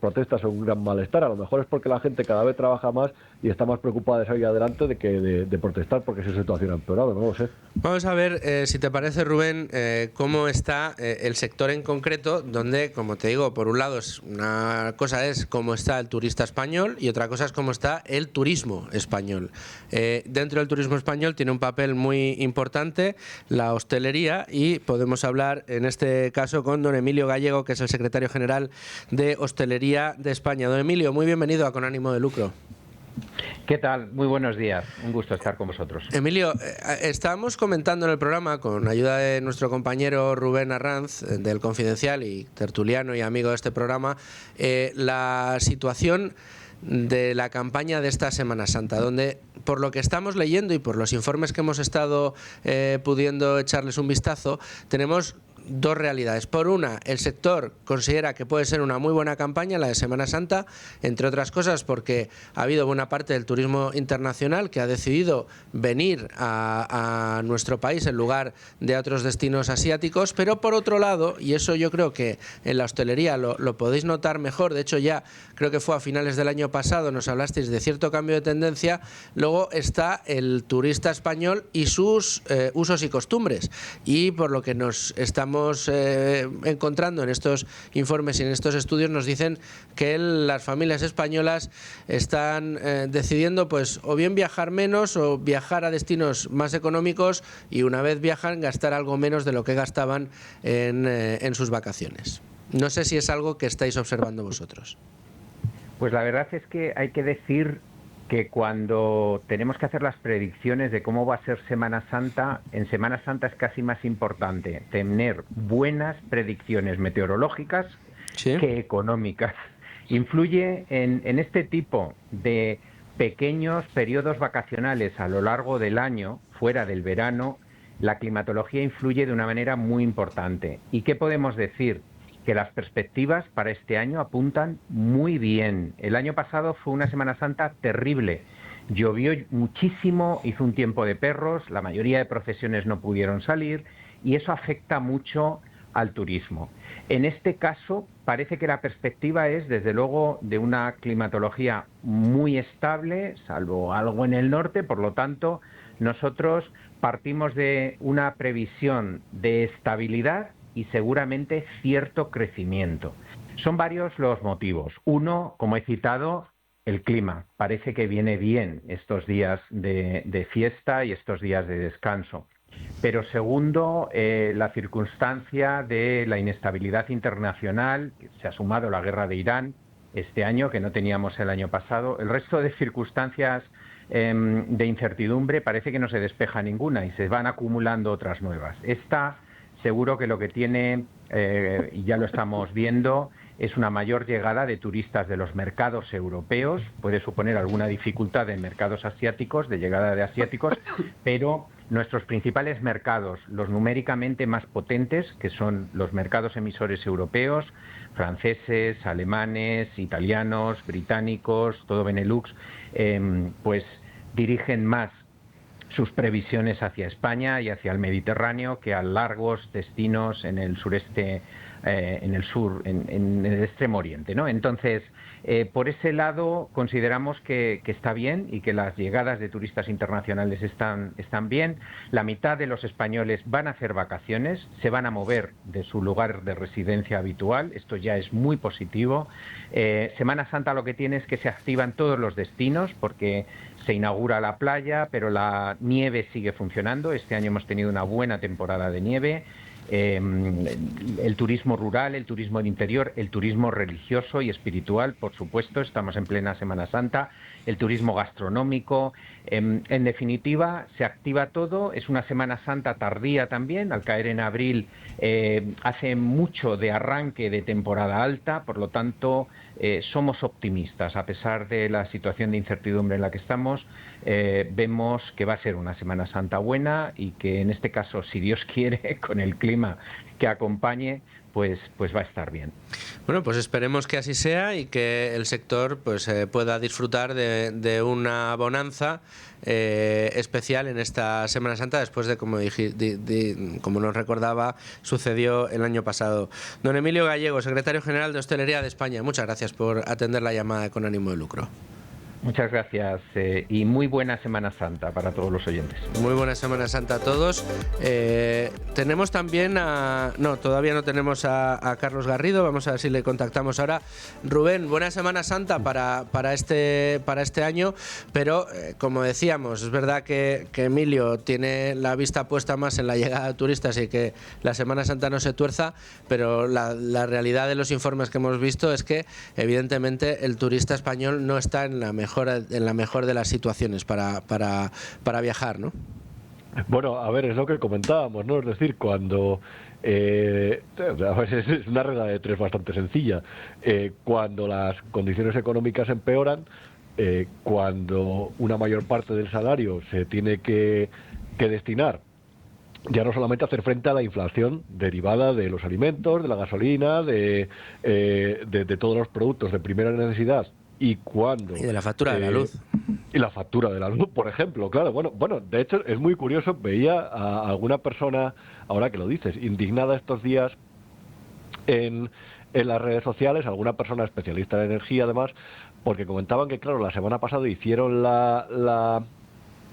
protestas o un gran malestar. A lo mejor es porque la gente cada vez trabaja más y está más preocupada de salir adelante de protestar porque su situación ha empeorado, no lo sé. Vamos a ver, si te parece, Rubén, cómo está el sector en concreto, donde, como te digo, por un lado una cosa es cómo está el turista español y otra cosa es cómo está el turismo español. Dentro del turismo español tiene un papel muy importante la hostelería, y podemos hablar en este caso con don Emilio Gallego, que es el secretario general de Hostelería de España. Don Emilio, muy bienvenido a Con Ánimo de Lucro. ¿Qué tal? Muy buenos días. Un gusto estar con vosotros. Emilio, estábamos comentando en el programa, con ayuda de nuestro compañero Rubén Arranz, del Confidencial y tertuliano y amigo de este programa, la situación de la campaña de esta Semana Santa, donde, por lo que estamos leyendo y por los informes que hemos estado pudiendo echarles un vistazo, tenemos dos realidades. Por una, el sector considera que puede ser una muy buena campaña la de Semana Santa, entre otras cosas porque ha habido buena parte del turismo internacional que ha decidido venir a nuestro país en lugar de a otros destinos asiáticos, pero por otro lado, y eso yo creo que en la hostelería lo podéis notar mejor, de hecho ya creo que fue a finales del año pasado, nos hablasteis de cierto cambio de tendencia, luego está el turista español y sus usos y costumbres, y por lo que nos estamos encontrando en estos informes y en estos estudios, nos dicen que las familias españolas están decidiendo pues o bien viajar menos o viajar a destinos más económicos, y una vez viajan gastar algo menos de lo que gastaban en sus vacaciones. No sé si es algo que estáis observando vosotros. Pues la verdad es que hay que decir que cuando tenemos que hacer las predicciones de cómo va a ser Semana Santa, en Semana Santa es casi más importante tener buenas predicciones meteorológicas que económicas. Influye en este tipo de pequeños periodos vacacionales a lo largo del año, fuera del verano, la climatología influye de una manera muy importante. ¿Y qué podemos decir? Que las perspectivas para este año apuntan muy bien. El año pasado fue una Semana Santa terrible. Llovió muchísimo, hizo un tiempo de perros, la mayoría de procesiones no pudieron salir y eso afecta mucho al turismo. En este caso parece que la perspectiva es, desde luego, de una climatología muy estable, salvo algo en el norte, por lo tanto, nosotros partimos de una previsión de estabilidad y seguramente cierto crecimiento. Son varios los motivos. Uno, como he citado, el clima. Parece que viene bien estos días de fiesta y estos días de descanso. Pero segundo, la circunstancia de la inestabilidad internacional, que se ha sumado la guerra de Irán este año, que no teníamos el año pasado. El resto de circunstancias de incertidumbre parece que no se despeja ninguna y se van acumulando otras nuevas. Esta seguro que lo que tiene, y ya lo estamos viendo, es una mayor llegada de turistas de los mercados europeos. Puede suponer alguna dificultad en mercados asiáticos, de llegada de asiáticos, pero nuestros principales mercados, los numéricamente más potentes, que son los mercados emisores europeos, franceses, alemanes, italianos, británicos, todo Benelux, pues dirigen más sus previsiones hacia España y hacia el Mediterráneo que a largos destinos en el sureste, en el sur, en el extremo oriente, ¿no? Entonces, por ese lado consideramos que está bien y que las llegadas de turistas internacionales están bien. La mitad de los españoles van a hacer vacaciones, se van a mover de su lugar de residencia habitual, esto ya es muy positivo. Semana Santa lo que tiene es que se activan todos los destinos porque se inaugura la playa, pero la nieve sigue funcionando. Este año hemos tenido una buena temporada de nieve. El turismo rural, el turismo del interior, el turismo religioso y espiritual, por supuesto, estamos en plena Semana Santa, el turismo gastronómico, en definitiva, se activa todo. Es una Semana Santa tardía también, al caer en abril hace mucho de arranque de temporada alta, por lo tanto somos optimistas, a pesar de la situación de incertidumbre en la que estamos, vemos que va a ser una Semana Santa buena y que en este caso, si Dios quiere, con el clima que acompañe, pues va a estar bien. Bueno, pues esperemos que así sea y que el sector pues pueda disfrutar de una bonanza especial en esta Semana Santa, después de, como nos recordaba, sucedió el año pasado. Don Emilio Gallego, secretario general de Hostelería de España, muchas gracias por atender la llamada con ánimo de lucro. Muchas gracias y muy buena Semana Santa para todos los oyentes. Muy buena Semana Santa a todos. Tenemos también todavía no tenemos a Carlos Garrido, vamos a ver si le contactamos ahora. Rubén, buena Semana Santa para este año, pero como decíamos, es verdad que Emilio tiene la vista puesta más en la llegada de turistas y que la Semana Santa no se tuerza, pero la realidad de los informes que hemos visto es que evidentemente el turista español no está en la mejor de las situaciones para viajar, ¿no? Bueno, a ver, es lo que comentábamos, ¿no? Es decir, cuando es una regla de tres bastante sencilla. Cuando las condiciones económicas empeoran, cuando una mayor parte del salario se tiene que destinar ya no solamente a hacer frente a la inflación derivada de los alimentos, de la gasolina, de todos los productos de primera necesidad, y de la factura de la luz. Y la factura de la luz, por ejemplo, claro. Bueno, de hecho es muy curioso, veía a alguna persona, ahora que lo dices, indignada estos días en las redes sociales, alguna persona especialista en energía además, porque comentaban que, claro, la semana pasada hicieron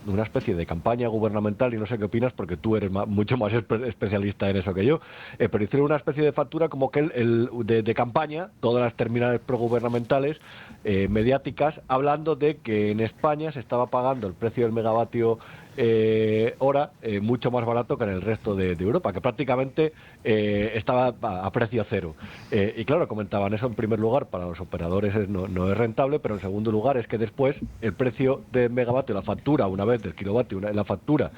una especie de campaña gubernamental, y no sé qué opinas porque tú eres mucho más especialista en eso que yo, pero hicieron una especie de factura como que de campaña, todas las terminales progubernamentales mediáticas, hablando de que en España se estaba pagando el precio del megavatio hora mucho más barato que en el resto de Europa, que prácticamente estaba a precio cero. Y claro, comentaban eso en primer lugar, para los operadores no es rentable, pero en segundo lugar es que después el precio del megavatio, la factura una vez del kilovatio, la factura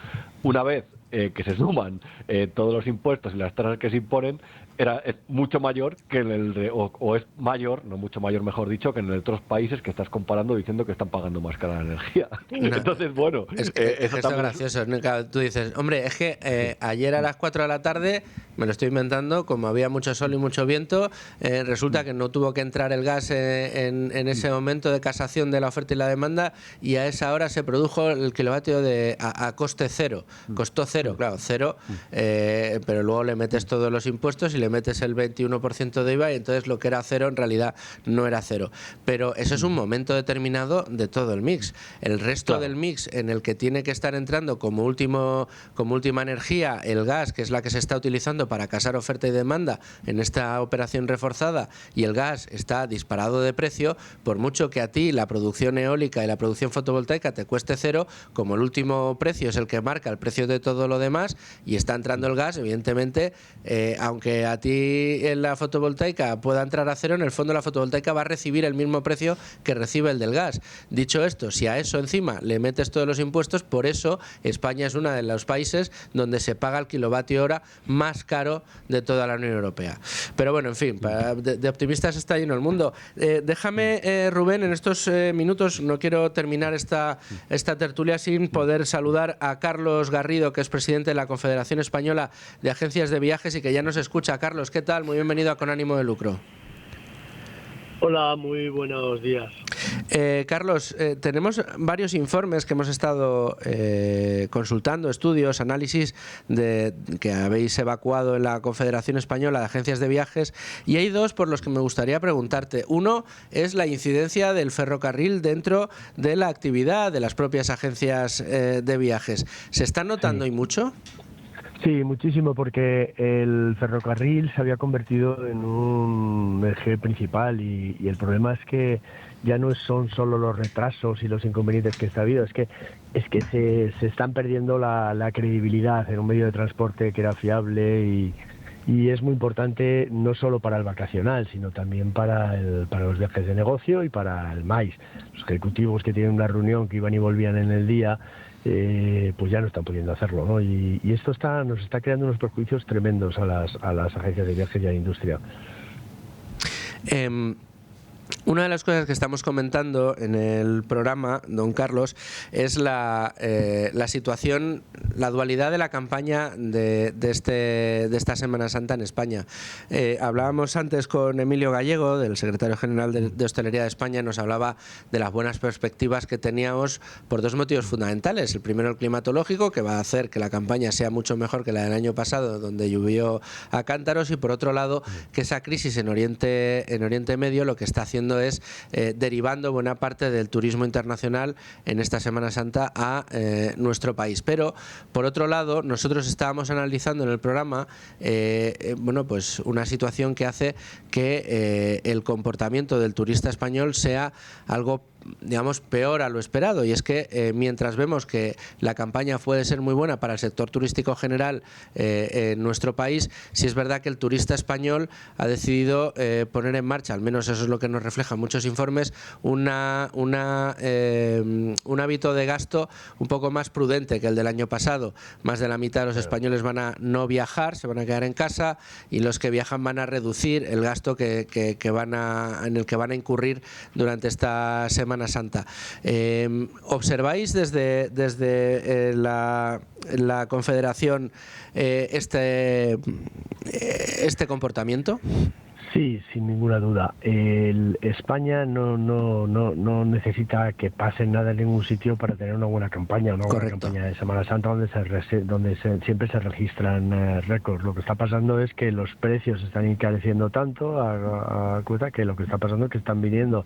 una vez que se suman todos los impuestos y las tasas que se imponen, es mucho mayor que o es mayor, no mucho mayor mejor dicho, que en otros países que estás comparando diciendo que están pagando más cara la energía. Entonces, bueno, eso es gracioso. Tú dices, hombre, es que ayer a las 4 de la tarde, me lo estoy inventando, como había mucho sol y mucho viento, resulta que no tuvo que entrar el gas en ese momento de casación de la oferta y la demanda, y a esa hora se produjo el kilovatio a coste cero. Costó cero, claro, cero, pero luego le metes todos los impuestos y le metes el 21% de IVA, y entonces lo que era cero en realidad no era cero. Pero eso es un momento determinado de todo el mix. El resto del mix, en el que tiene que estar entrando como última energía el gas, que es la que se está utilizando para casar oferta y demanda en esta operación reforzada, y el gas está disparado de precio, por mucho que a ti la producción eólica y la producción fotovoltaica te cueste cero, como el último precio es el que marca el precio de todo lo demás y está entrando el gas, evidentemente, aunque a ti en la fotovoltaica pueda entrar a cero, en el fondo la fotovoltaica va a recibir el mismo precio que recibe el del gas. Dicho esto, si a eso encima le metes todos los impuestos, por eso España es uno de los países donde se paga el kilovatio hora más caro de toda la Unión Europea. Pero bueno, en fin, de optimistas está lleno el mundo. Déjame, Rubén, en estos minutos, no quiero terminar esta tertulia sin poder saludar a Carlos Garrido, que es presidente de la Confederación Española de Agencias de Viajes y que ya nos escucha. Carlos, ¿qué tal? Muy bienvenido a Con Ánimo de Lucro. Hola, muy buenos días. Carlos, tenemos varios informes que hemos estado consultando, estudios, análisis que habéis evacuado en la Confederación Española de Agencias de Viajes, y hay dos por los que me gustaría preguntarte. Uno es la incidencia del ferrocarril dentro de la actividad de las propias agencias de viajes. ¿Se está notando y mucho? Sí, muchísimo, porque el ferrocarril se había convertido en un eje principal y el problema es que ya no son solo los retrasos y los inconvenientes que está habido, es que se están perdiendo la credibilidad en un medio de transporte que era fiable y es muy importante no solo para el vacacional, sino también para los viajes de negocio y para el MAIS. Los ejecutivos que tienen una reunión que iban y volvían en el día, pues ya no están pudiendo hacerlo, ¿no? Y esto nos está creando unos perjuicios tremendos a las agencias de viajes y a la industria. Una de las cosas que estamos comentando en el programa, don Carlos, es la situación, la dualidad de la campaña de esta Semana Santa en España. Hablábamos antes con Emilio Gallego, del secretario general de Hostelería de España, nos hablaba de las buenas perspectivas que teníamos por dos motivos fundamentales. El primero, el climatológico, que va a hacer que la campaña sea mucho mejor que la del año pasado, donde llovió a cántaros, y por otro lado, que esa crisis en Oriente Medio lo que está haciendo es derivando buena parte del turismo internacional en esta Semana Santa a nuestro país. Pero, por otro lado, nosotros estábamos analizando en el programa pues una situación que hace que el comportamiento del turista español sea algo, digamos, peor a lo esperado, y es que mientras vemos que la campaña puede ser muy buena para el sector turístico general en nuestro país, sí es verdad que el turista español ha decidido poner en marcha, al menos eso es lo que nos reflejan muchos informes, un hábito de gasto un poco más prudente que el del año pasado. Más de la mitad de los españoles van a no viajar, se van a quedar en casa, y los que viajan van a reducir el gasto en el que van a incurrir durante esta Semana Santa. ¿Observáis desde la Confederación este comportamiento? Sí, sin ninguna duda. España no necesita que pase nada en ningún sitio para tener una buena campaña, una buena campaña de Semana Santa donde siempre se registran récords. Lo que está pasando es que los precios se están encareciendo tanto a cuenta que lo que está pasando es que están viniendo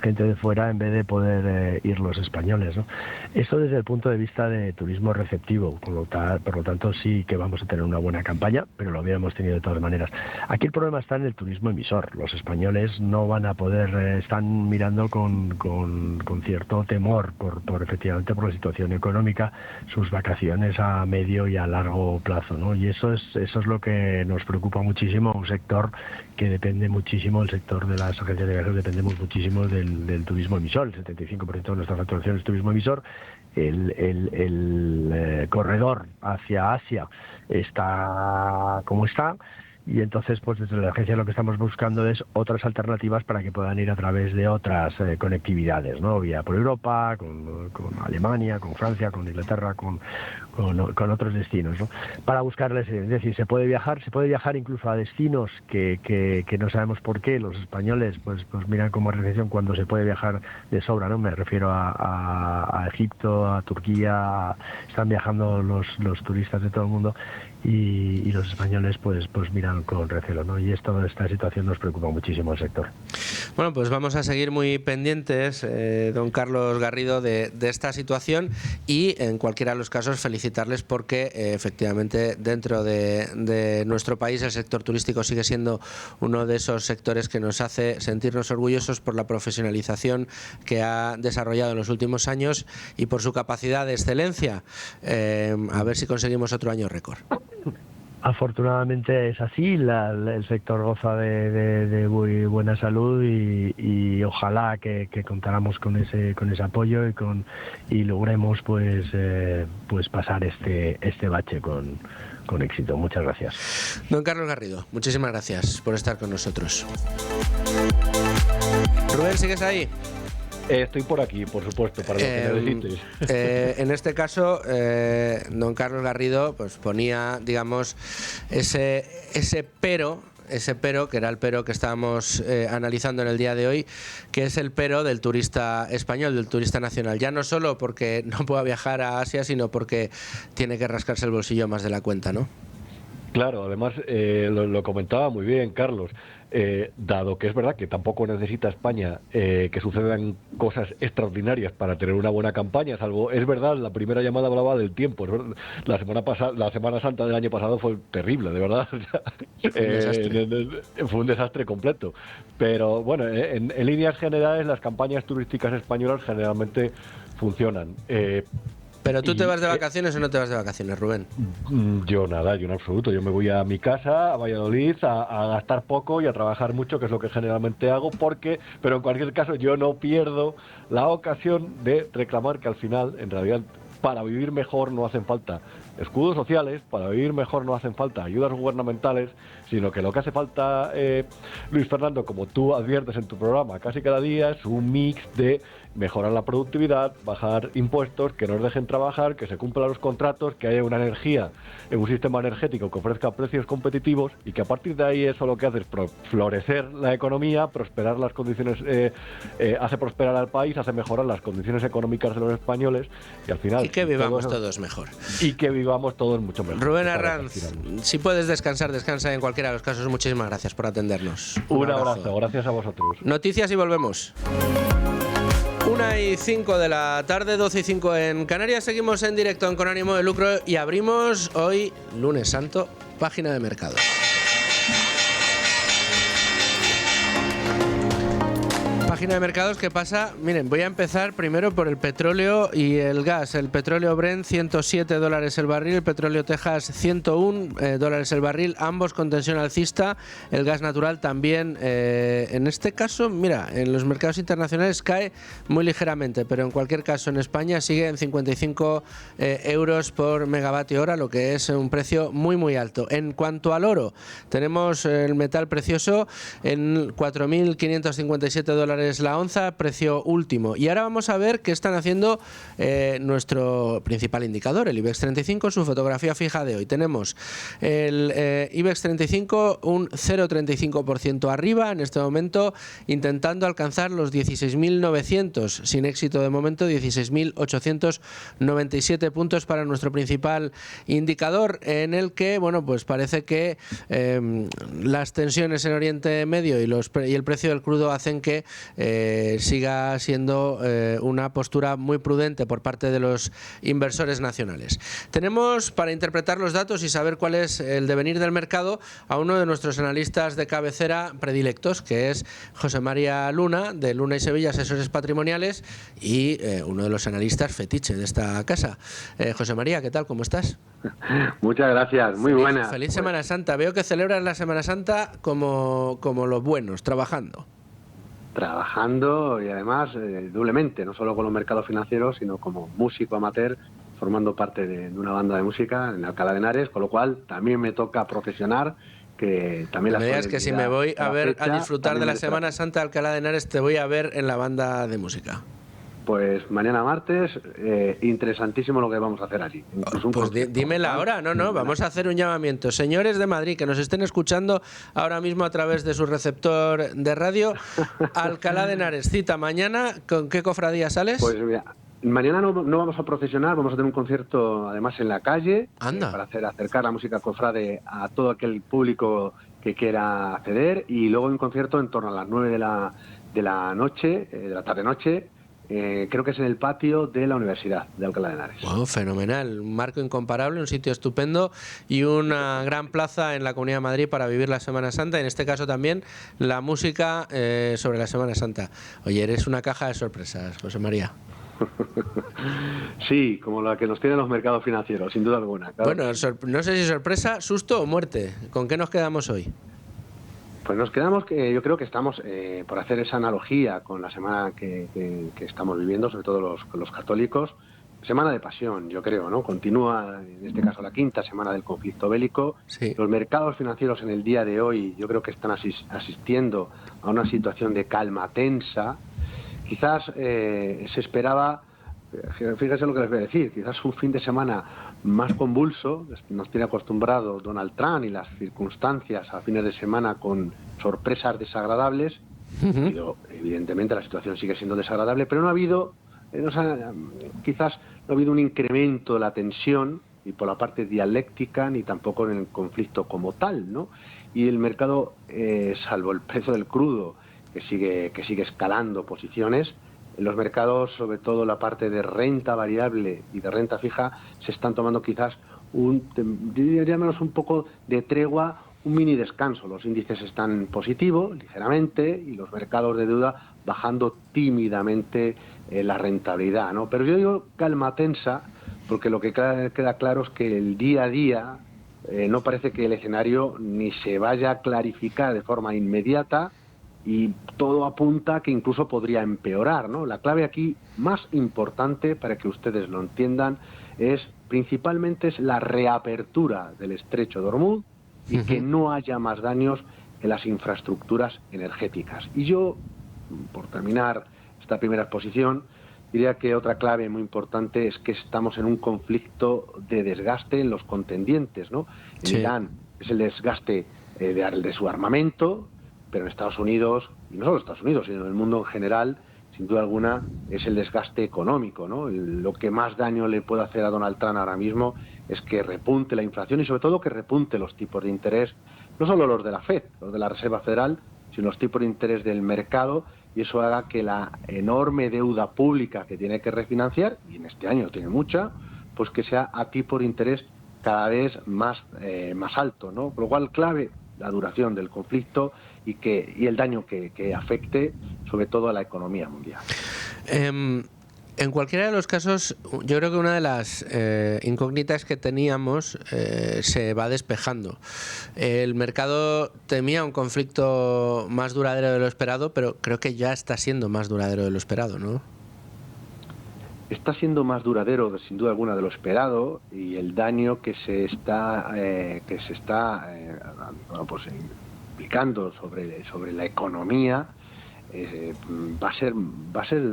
gente de fuera en vez de poder ir los españoles, ¿no? Esto desde el punto de vista de turismo receptivo, por lo tanto sí que vamos a tener una buena campaña, pero lo habíamos tenido de todas maneras. Aquí el problema está en el turismo emisor. Los españoles no van a poder, están mirando con cierto temor efectivamente por la situación económica, sus vacaciones a medio y a largo plazo, ¿no? Y eso es lo que nos preocupa muchísimo, un sector que depende muchísimo, el sector de las agencias de viajes dependemos muchísimo del turismo emisor. El 75% de nuestra facturación es turismo emisor. El corredor hacia Asia está como está, y entonces pues desde la agencia lo que estamos buscando es otras alternativas para que puedan ir a través de otras conectividades, ¿no? Vía por Europa, con Alemania, con Francia, con Inglaterra, con otros destinos, ¿no? Para buscarles, es decir, se puede viajar incluso a destinos que no sabemos por qué los españoles pues miran como recepción cuando se puede viajar de sobra, ¿no? Me refiero a Egipto, a Turquía, están viajando los turistas de todo el mundo, y los españoles pues miran con recelo, ¿no? Y esta situación nos preocupa muchísimo al sector. Bueno, pues vamos a seguir muy pendientes, don Carlos Garrido, de esta situación, y en cualquiera de los casos felicitarles porque efectivamente dentro de nuestro país el sector turístico sigue siendo uno de esos sectores que nos hace sentirnos orgullosos por la profesionalización que ha desarrollado en los últimos años y por su capacidad de excelencia. A ver si conseguimos otro año récord. Afortunadamente es así, el sector goza de muy buena salud y ojalá que contáramos con ese apoyo y logremos pues pasar este bache con éxito. Muchas gracias. Don Carlos Garrido, muchísimas gracias por estar con nosotros. Rubén, ¿sigues ahí? Estoy por aquí, por supuesto, para lo que necesites. En este caso, don Carlos Garrido pues ponía, digamos, ese pero, que era el pero que estábamos analizando en el día de hoy, que es el pero del turista español, del turista nacional. Ya no solo porque no pueda viajar a Asia, sino porque tiene que rascarse el bolsillo más de la cuenta, ¿no? Claro, además lo comentaba muy bien Carlos. Dado que es verdad que tampoco necesita España que sucedan cosas extraordinarias para tener una buena campaña, salvo, es verdad, la primera llamada hablaba del tiempo, la Semana Santa del año pasado fue terrible, de verdad. Fue un desastre completo. Pero bueno, en líneas generales las campañas turísticas españolas generalmente funcionan. ¿Pero tú te vas de vacaciones o no te vas de vacaciones, Rubén? Yo nada, yo en absoluto. Yo me voy a mi casa, a Valladolid, a gastar poco y a trabajar mucho, que es lo que generalmente hago, pero en cualquier caso yo no pierdo la ocasión de reclamar que al final, en realidad, para vivir mejor no hacen falta escudos sociales. Para vivir mejor no hacen falta ayudas gubernamentales, sino que lo que hace falta, Luis Fernando, como tú adviertes en tu programa casi cada día, es un mix de mejorar la productividad, bajar impuestos, que nos dejen trabajar, que se cumplan los contratos, que haya una energía, un sistema energético que ofrezca precios competitivos, y que a partir de ahí eso lo que hace es florecer la economía, prosperar las condiciones, hace prosperar al país, hace mejorar las condiciones económicas de los españoles, y al final... Y que vivamos todos mejor. Y que vivamos todos mucho mejor. Rubén Arranz, si puedes descansar, descansa en cualquiera de los casos. Muchísimas gracias por atendernos. Un abrazo, gracias a vosotros. Noticias y volvemos. 1:05 de la tarde, 12:05 en Canarias. Seguimos en directo en Con Ánimo de Lucro y abrimos hoy, lunes santo, página de mercados. Página de mercados que pasa, miren, voy a empezar primero por el petróleo y el gas. El petróleo Brent, $107 el barril, el petróleo Texas, $101 el barril, ambos con tensión alcista. El gas natural también, en este caso, mira, en los mercados internacionales cae muy ligeramente, pero en cualquier caso en España sigue en 55 euros por megavatio hora, lo que es un precio muy muy alto. En cuanto al oro, tenemos el metal precioso en $4.557 la onza, precio último. Y ahora vamos a ver qué están haciendo nuestro principal indicador, el IBEX 35, su fotografía fija de hoy. Tenemos el IBEX 35 un 0,35% arriba en este momento, intentando alcanzar los 16.900, sin éxito de momento, 16.897 puntos para nuestro principal indicador, en el que, bueno, pues parece que las tensiones en Oriente Medio y el precio del crudo hacen que siga siendo una postura muy prudente por parte de los inversores nacionales. Tenemos, para interpretar los datos y saber cuál es el devenir del mercado, a uno de nuestros analistas de cabecera predilectos, que es José María Luna, de Luna y Sevilla Asesores Patrimoniales, y uno de los analistas fetiche de esta casa. José María, ¿qué tal? ¿Cómo estás? Muchas gracias, muy buena. Feliz Semana Santa. Veo que celebras la Semana Santa como los buenos, trabajando y además doblemente, no solo con los mercados financieros, sino como músico amateur, formando parte de una banda de música en Alcalá de Henares, con lo cual también me toca profesionar, que también la es que si me voy a ver a disfrutar de la Semana Santa de Alcalá de Henares, te voy a ver en la banda de música. Pues mañana martes, interesantísimo lo que vamos a hacer allí. Pues dime la hora, no, vamos a hacer un llamamiento. Señores de Madrid, que nos estén escuchando ahora mismo a través de su receptor de radio, Alcalá de Henares, cita mañana, ¿con qué cofradía sales? Pues mira, mañana no vamos a procesionar, vamos a tener un concierto además en la calle, para acercar la música cofrade a todo aquel público que quiera acceder, y luego un concierto en torno a las 9 de la noche, de la tarde-noche. Creo que es en el patio de la Universidad de Alcalá de Henares. Wow, fenomenal, un marco incomparable, un sitio estupendo y una gran plaza en la Comunidad de Madrid para vivir la Semana Santa, en este caso también la música sobre la Semana Santa. Oye, eres una caja de sorpresas, José María. Sí, como la que nos tienen los mercados financieros, sin duda alguna. Claro. Bueno, no sé si sorpresa, susto o muerte. ¿Con qué nos quedamos hoy? Pues nos quedamos, que yo creo que estamos, por hacer esa analogía con la semana que estamos viviendo, sobre todo los católicos, semana de pasión, yo creo, ¿no? Continúa, en este caso, la quinta semana del conflicto bélico. Sí. Los mercados financieros en el día de hoy, yo creo que están asistiendo a una situación de calma tensa. Quizás se esperaba, fíjense lo que les voy a decir, quizás un fin de semana más convulso. Nos tiene acostumbrado Donald Trump y las circunstancias a fines de semana con sorpresas desagradables. Pero, evidentemente la situación sigue siendo desagradable, pero no ha habido, quizás no ha habido un incremento de la tensión, ni por la parte dialéctica, ni tampoco en el conflicto como tal, ¿no? Y el mercado, salvo el precio del crudo, que sigue escalando posiciones, en los mercados, sobre todo la parte de renta variable y de renta fija, se están tomando quizás diríamos un poco de tregua, un mini descanso. Los índices están positivos, ligeramente, y los mercados de deuda bajando tímidamente la rentabilidad, ¿no? Pero yo digo calma tensa, porque lo que queda claro es que el día a día no parece que el escenario ni se vaya a clarificar de forma inmediata, y todo apunta a que incluso podría empeorar, ¿no? La clave aquí más importante, para que ustedes lo entiendan, principalmente es la reapertura del estrecho de Hormuz y que no haya más daños en las infraestructuras energéticas. Y yo, por terminar esta primera exposición, diría que otra clave muy importante es que estamos en un conflicto de desgaste en los contendientes, ¿no? En Irán es el desgaste de su armamento, pero en Estados Unidos, y no solo Estados Unidos, sino en el mundo en general, sin duda alguna, es el desgaste económico, ¿no? Lo que más daño le puede hacer a Donald Trump ahora mismo es que repunte la inflación y sobre todo que repunte los tipos de interés, no solo los de la FED, los de la Reserva Federal, sino los tipos de interés del mercado, y eso haga que la enorme deuda pública que tiene que refinanciar, y en este año tiene mucha, pues que sea a tipo de interés cada vez más alto, ¿no? Por lo cual, clave la duración del conflicto y el daño que afecte sobre todo a la economía mundial. En cualquiera de los casos, yo creo que una de las incógnitas que teníamos se va despejando. El mercado temía un conflicto más duradero de lo esperado, pero creo que ya está siendo más duradero de lo esperado, ¿no? Está siendo más duradero, sin duda alguna, de lo esperado, y el daño que se está implicando sobre la economía va a ser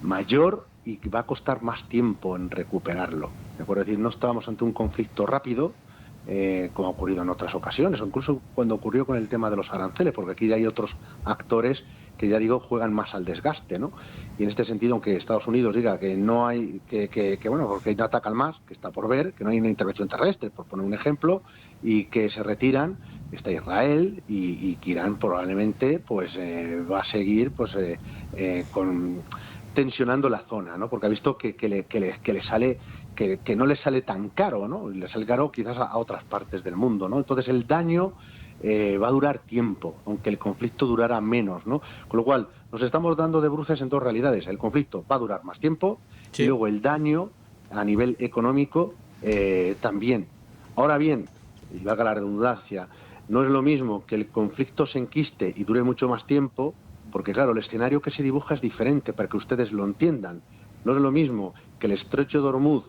mayor y va a costar más tiempo en recuperarlo. Por decir, no estábamos ante un conflicto rápido, como ha ocurrido en otras ocasiones, o incluso cuando ocurrió con el tema de los aranceles, porque aquí ya hay otros actores que, ya digo, juegan más al desgaste, ¿no? Y en este sentido, aunque Estados Unidos diga que no hay, bueno, porque no atacan más, que está por ver, que no hay una intervención terrestre, por poner un ejemplo, y que se retiran, está Israel, y que Irán probablemente pues va a seguir pues tensionando la zona, ¿no? Porque ha visto que le sale, que no le sale tan caro, ¿no? Le sale caro quizás a otras partes del mundo, ¿no? Entonces el daño va a durar tiempo, aunque el conflicto durara menos, ¿no? Con lo cual nos estamos dando de bruces en dos realidades. El conflicto va a durar más tiempo, y luego el daño a nivel económico también. Ahora bien, y valga la redundancia, no es lo mismo que el conflicto se enquiste y dure mucho más tiempo, porque claro, el escenario que se dibuja es diferente, para que ustedes lo entiendan. No es lo mismo que el estrecho de Hormuz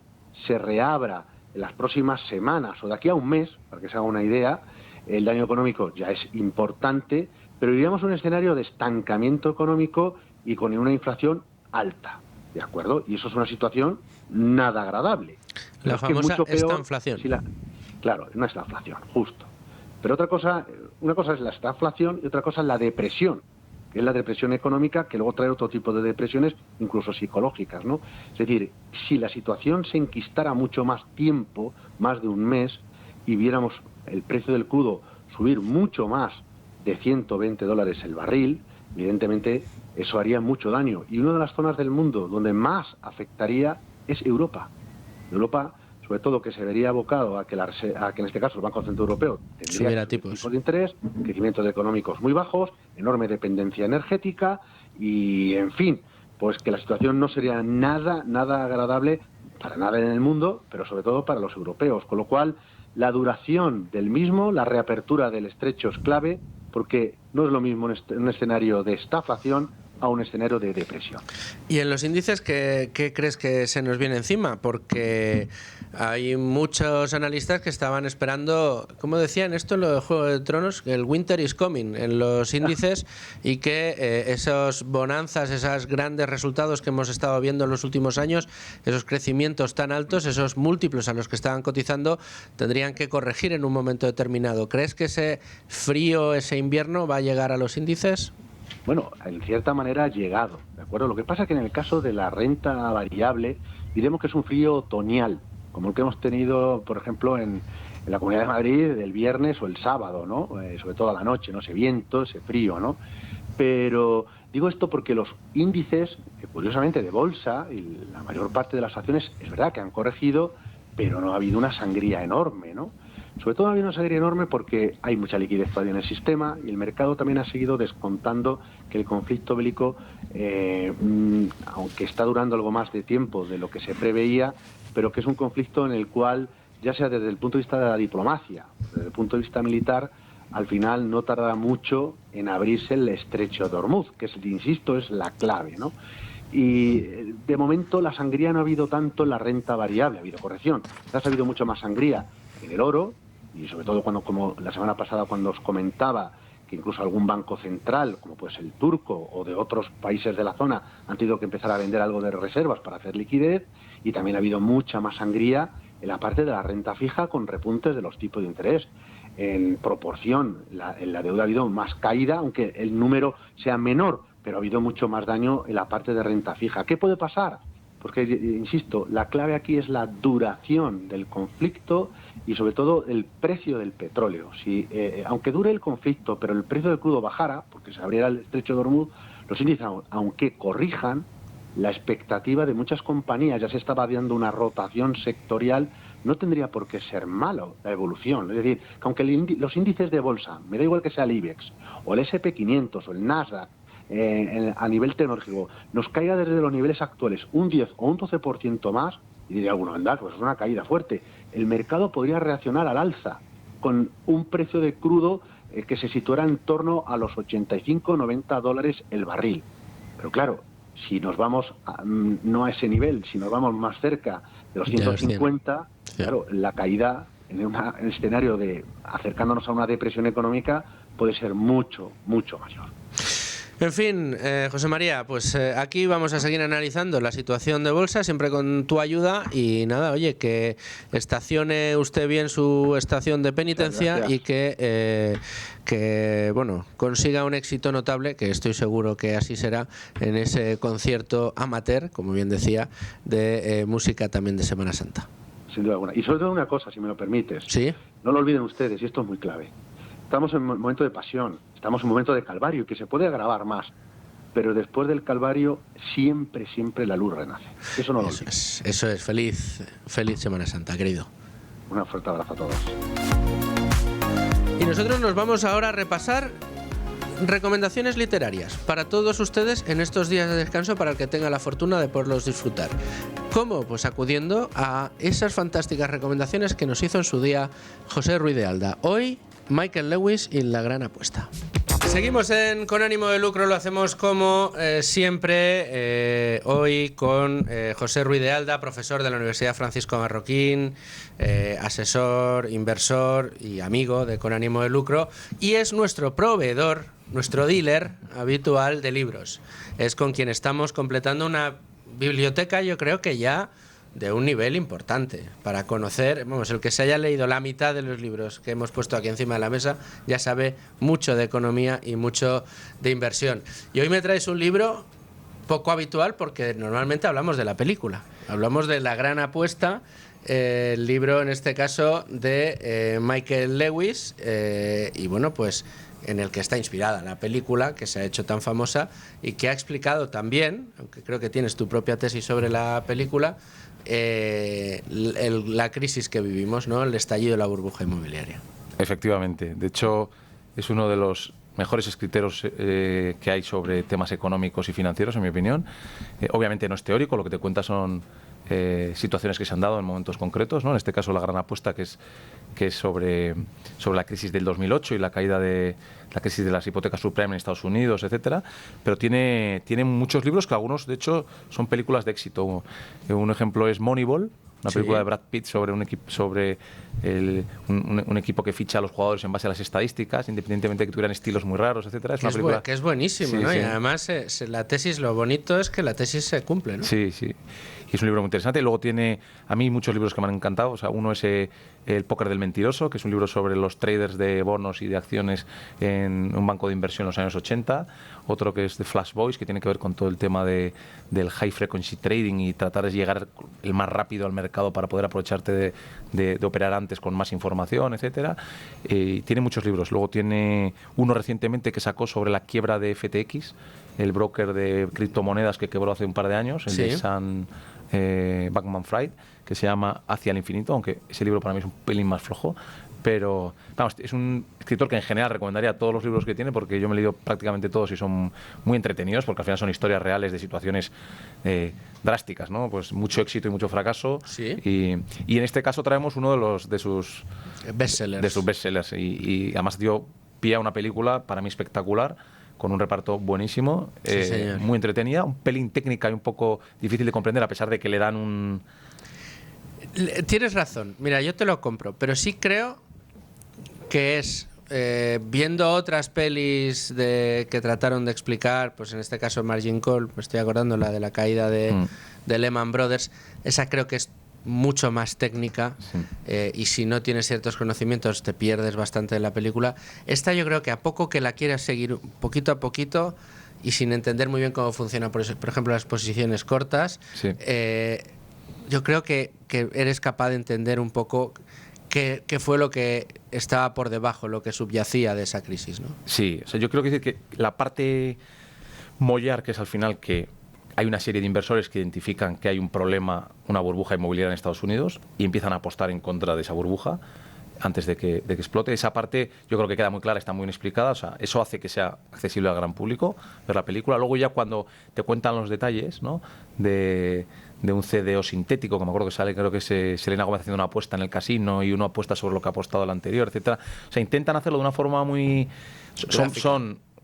se reabra en las próximas semanas o de aquí a un mes, para que se haga una idea. El daño económico ya es importante, pero iríamos a un escenario de estancamiento económico y con una inflación alta, ¿de acuerdo? Y eso es una situación nada agradable. La famosa estanflación. Claro, no es la inflación, justo. Pero una cosa es la estanflación y otra cosa es la depresión, que es la depresión económica, que luego trae otro tipo de depresiones, incluso psicológicas, ¿no? Es decir, si la situación se enquistara mucho más tiempo, más de un mes, y viéramos el precio del crudo subir mucho más de $120 el barril, evidentemente eso haría mucho daño. Y una de las zonas del mundo donde más afectaría es Europa. Europa, sobre todo, que se vería abocado a que en este caso el Banco Central Europeo tendría tipos de interés, crecimientos económicos muy bajos, enorme dependencia energética y, en fin, pues que la situación no sería nada agradable para nada en el mundo, pero sobre todo para los europeos. Con lo cual, la duración del mismo, la reapertura del estrecho es clave, porque no es lo mismo un escenario de estaflación a un escenario de depresión. ¿Y en los índices qué crees que se nos viene encima? Porque hay muchos analistas que estaban esperando, como decían esto en lo de Juego de Tronos, que el winter is coming en los índices y que esos bonanzas, esos grandes resultados que hemos estado viendo en los últimos años, esos crecimientos tan altos, esos múltiplos a los que estaban cotizando, tendrían que corregir en un momento determinado. ¿Crees que ese frío, ese invierno va a llegar a los índices? Bueno, en cierta manera ha llegado, ¿de acuerdo? Lo que pasa es que en el caso de la renta variable, diremos que es un frío otoñal, como el que hemos tenido, por ejemplo, en la Comunidad de Madrid el viernes o el sábado, ¿no? Sobre todo a la noche, ¿no? Ese viento, ese frío, ¿no? Pero digo esto porque los índices, curiosamente, de bolsa, y la mayor parte de las acciones, es verdad que han corregido, pero no ha habido una sangría enorme, ¿no? Sobre todo ha habido una sangría enorme porque hay mucha liquidez todavía en el sistema y el mercado también ha seguido descontando que el conflicto bélico, aunque está durando algo más de tiempo de lo que se preveía, pero que es un conflicto en el cual, ya sea desde el punto de vista de la diplomacia, desde el punto de vista militar, al final no tardará mucho en abrirse el estrecho de Hormuz, que insisto, es la clave, ¿no? Y de momento la sangría no ha habido tanto en la renta variable, ha habido corrección. Quizás ha habido mucho más sangría en el oro, y sobre todo cuando, como la semana pasada cuando os comentaba, que incluso algún banco central, como puede ser el turco o de otros países de la zona, han tenido que empezar a vender algo de reservas para hacer liquidez, y también ha habido mucha más sangría en la parte de la renta fija con repuntes de los tipos de interés. En proporción, en la deuda ha habido más caída, aunque el número sea menor, pero ha habido mucho más daño en la parte de renta fija. ¿Qué puede pasar? Porque, insisto, la clave aquí es la duración del conflicto y sobre todo el precio del petróleo. Si, aunque dure el conflicto, pero el precio del crudo bajara, porque se abriera el estrecho de Hormuz, los índices, aunque corrijan, la expectativa de muchas compañías, ya se estaba dando una rotación sectorial, no tendría por qué ser malo la evolución. Es decir, que aunque los índices de bolsa, me da igual que sea el IBEX, o el SP500, o el Nasdaq, a nivel tecnológico, nos caiga desde los niveles actuales un 10 o un 12% más, y diría alguno, anda, pues es una caída fuerte. El mercado podría reaccionar al alza, con un precio de crudo que se situara en torno a los 85-90 dólares el barril. Pero claro, si nos vamos no a ese nivel, si nos vamos más cerca de los 150, claro, la caída en un escenario de acercándonos a una depresión económica puede ser mucho, mucho mayor. En fin, José María, pues aquí vamos a seguir analizando la situación de bolsa, siempre con tu ayuda, y nada, oye, que estacione usted bien su estación de penitencia y que bueno, consiga un éxito notable, que estoy seguro que así será, en ese concierto amateur, como bien decía, de música también de Semana Santa. Sin duda alguna. Y sobre todo una cosa, si me lo permites. Sí. No lo olviden ustedes, y esto es muy clave. Estamos en un momento de pasión, estamos en un momento de calvario, que se puede agravar más, pero después del calvario siempre, siempre la luz renace. Eso no lo olviden. Eso es. Feliz Semana Santa, querido. Un fuerte abrazo a todos. Y nosotros nos vamos ahora a repasar recomendaciones literarias para todos ustedes en estos días de descanso, para el que tenga la fortuna de poderlos disfrutar. ¿Cómo? Pues acudiendo a esas fantásticas recomendaciones que nos hizo en su día José Ruiz de Alda. Hoy, Michael Lewis y La Gran Apuesta. Seguimos con ánimo de lucro, lo hacemos como siempre, hoy con José Ruiz de Alda, profesor de la Universidad Francisco Marroquín, asesor, inversor y amigo de Con ánimo de lucro, y es nuestro proveedor, nuestro dealer habitual de libros. Es con quien estamos completando una biblioteca, yo creo que ya de un nivel importante, para conocer, vamos, el que se haya leído la mitad de los libros que hemos puesto aquí encima de la mesa ya sabe mucho de economía y mucho de inversión. Y hoy me traes un libro poco habitual, porque normalmente hablamos de la película, hablamos de La Gran Apuesta, el libro en este caso de Michael Lewis, y bueno, pues en el que está inspirada la película que se ha hecho tan famosa y que ha explicado también, aunque creo que tienes tu propia tesis sobre la película, la crisis que vivimos, ¿no? El estallido de la burbuja inmobiliaria. Efectivamente. De hecho, es uno de los mejores escritores que hay sobre temas económicos y financieros, en mi opinión. Obviamente no es teórico, lo que te cuenta son situaciones que se han dado en momentos concretos, ¿no? En este caso, La Gran Apuesta, que es sobre la crisis del 2008 y la caída de la crisis de las hipotecas subprime en Estados Unidos, etcétera. Pero tiene muchos libros que algunos, de hecho, son películas de éxito. Un ejemplo es Moneyball, una película de Brad Pitt sobre un equipo que ficha a los jugadores en base a las estadísticas, independientemente de que tuvieran estilos muy raros, etcétera. Es una película que es buenísimo, sí, ¿no? Sí. Y además la tesis, lo bonito es que la tesis se cumple, ¿no? Sí, sí. Y es un libro muy interesante. Luego tiene, a mí, muchos libros que me han encantado. O sea, uno es El póker del mentiroso, que es un libro sobre los traders de bonos y de acciones en un banco de inversión en los años 80. Otro que es The Flash Boys, que tiene que ver con todo el tema del high frequency trading y tratar de llegar el más rápido al mercado para poder aprovecharte de operar antes con más información, etcétera. Tiene muchos libros. Luego tiene uno recientemente que sacó sobre la quiebra de FTX, el broker de criptomonedas que quebró hace un par de años, el de Sam Bankman-Fried, que se llama Hacia el infinito, aunque ese libro para mí es un pelín más flojo. pero vamos, es un escritor que en general recomendaría todos los libros que tiene, porque yo me he leído prácticamente todos y son muy entretenidos, porque al final son historias reales de situaciones drásticas, ¿no? Pues mucho éxito y mucho fracaso. Sí. Y en este caso traemos uno de sus bestsellers. Y además dio pie a una película para mí espectacular, con un reparto buenísimo, muy entretenida, un pelín técnica y un poco difícil de comprender, a pesar de que le dan un... Tienes razón, mira, yo te lo compro, pero sí creo que es, viendo otras pelis que trataron de explicar, pues en este caso Margin Call, me estoy acordando la de la caída de Lehman Brothers, esa creo que es mucho más técnica, y si no tienes ciertos conocimientos te pierdes bastante de la película. Esta yo creo que a poco que la quieras seguir poquito a poquito y sin entender muy bien cómo funciona, por ejemplo, las posiciones cortas, yo creo que eres capaz de entender un poco qué fue lo que estaba por debajo, lo que subyacía de esa crisis, ¿no? Sí, o sea, yo creo que la parte mollar, que es al final que hay una serie de inversores que identifican que hay un problema, una burbuja inmobiliaria en Estados Unidos, y empiezan a apostar en contra de esa burbuja antes de que explote. Esa parte yo creo que queda muy clara, está muy bien explicada. O sea, eso hace que sea accesible al gran público ver la película. Luego ya cuando te cuentan los detalles, ¿no?, de un CDO sintético, que me acuerdo que sale, creo que es Selena Gómez haciendo una apuesta en el casino y uno apuesta sobre lo que ha apostado el anterior, etcétera. O sea, intentan hacerlo de una forma muy...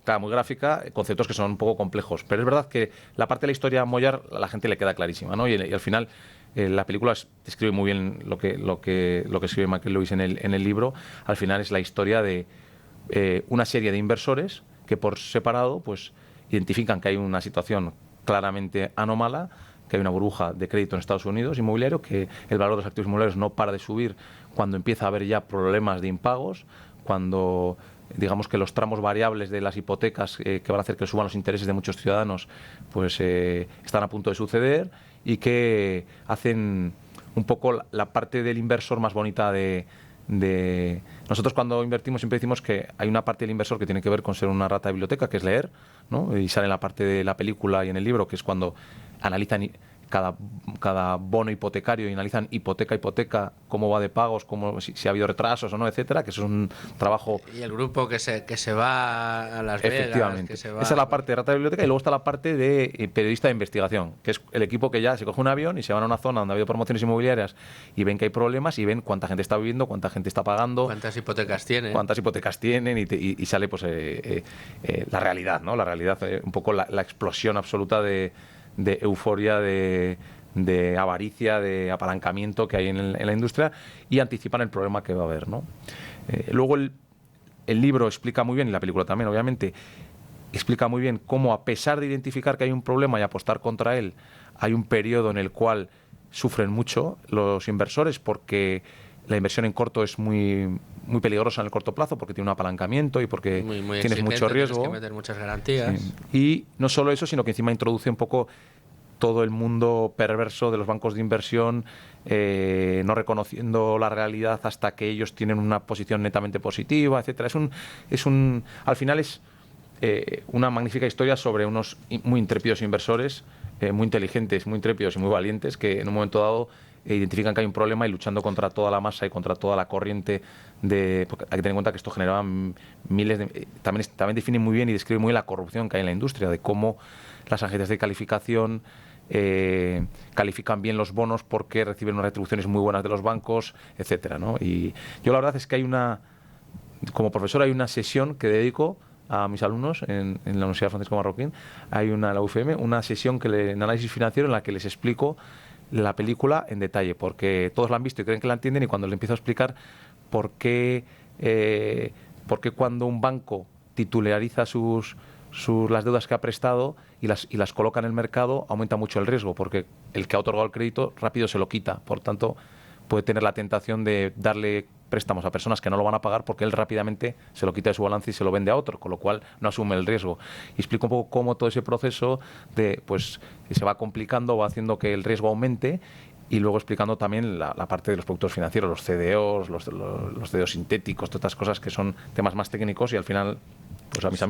Claro, muy gráfica, conceptos que son un poco complejos. Pero es verdad que la parte de la historia mollar a la gente le queda clarísima, ¿no? Y al final la película describe muy bien lo que escribe Michael Lewis en el libro. Al final es la historia de una serie de inversores que por separado pues identifican que hay una situación claramente anómala, que hay una burbuja de crédito en Estados Unidos inmobiliario, que el valor de los activos inmobiliarios no para de subir cuando empieza a haber ya problemas de impagos, cuando digamos que los tramos variables de las hipotecas que van a hacer que suban los intereses de muchos ciudadanos pues están a punto de suceder, y que hacen un poco la parte del inversor más bonita de... Nosotros cuando invertimos siempre decimos que hay una parte del inversor que tiene que ver con ser una rata de biblioteca, que es leer, ¿no? Y sale en la parte de la película y en el libro, que es cuando analizan cada bono hipotecario y analizan hipoteca a hipoteca, cómo va de pagos, si ha habido retrasos o no, etcétera, que eso es un trabajo... Y el grupo que se va a Las Vegas. Efectivamente. Esa es la parte de rata de biblioteca, y luego está la parte de periodista de investigación, que es el equipo que ya se coge un avión y se van a una zona donde ha habido promociones inmobiliarias y ven que hay problemas y ven cuánta gente está viviendo, cuánta gente está pagando, cuántas hipotecas tienen y sale pues la realidad, ¿no? La realidad, un poco la explosión absoluta de euforia, de avaricia, de apalancamiento que hay en la industria, y anticipan el problema que va a haber, ¿no? Luego el libro explica muy bien, y la película también, obviamente, explica muy bien cómo, a pesar de identificar que hay un problema y apostar contra él, hay un periodo en el cual sufren mucho los inversores, porque la inversión en corto es muy peligrosa en el corto plazo, porque tiene un apalancamiento y porque tienes mucho riesgo. Tienes que meter muchas garantías. Sí. Y no solo eso, sino que encima introduce un poco todo el mundo perverso de los bancos de inversión, no reconociendo la realidad hasta que ellos tienen una posición netamente positiva, etcétera. Al final es una magnífica historia sobre unos muy intrépidos inversores, muy inteligentes, muy intrépidos y muy valientes, que en un momento dado identifican que hay un problema, y luchando contra toda la masa y contra toda la corriente porque hay que tener en cuenta que esto generaba miles de... También define muy bien y describe muy bien la corrupción que hay en la industria, de cómo las agencias de calificación califican bien los bonos porque reciben unas retribuciones muy buenas de los bancos, etcétera, ¿no? Y yo la verdad es que como profesor hay una sesión que dedico a mis alumnos en la Universidad Francisco Marroquín, la UFM, una sesión en análisis financiero, en la que les explico la película en detalle, porque todos la han visto y creen que la entienden, y cuando les empiezo a explicar por qué cuando un banco titulariza las deudas que ha prestado y las coloca en el mercado, aumenta mucho el riesgo, porque el que ha otorgado el crédito rápido se lo quita, por tanto puede tener la tentación de darle préstamos a personas que no lo van a pagar, porque él rápidamente se lo quita de su balance y se lo vende a otro, con lo cual no asume el riesgo. Y explico un poco cómo todo ese proceso se va complicando, va haciendo que el riesgo aumente, y luego explicando también la parte de los productos financieros, los CDOs, los CDOs sintéticos, todas estas cosas que son temas más técnicos, y al final Pues a mis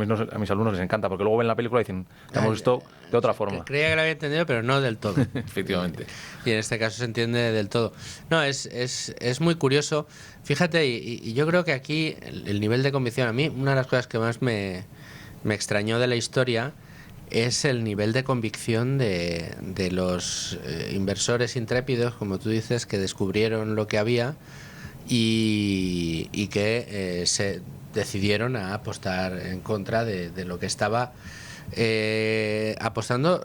alumnos les encanta, porque luego ven la película y dicen, hemos visto de otra forma. Creía que lo había entendido, pero no del todo. Efectivamente. Y en este caso se entiende del todo. No, es muy curioso. Fíjate, y yo creo que aquí el nivel de convicción, a mí una de las cosas que más me extrañó de la historia es el nivel de convicción de los inversores intrépidos, como tú dices, que descubrieron lo que había y que se decidieron a apostar en contra de lo que estaba apostando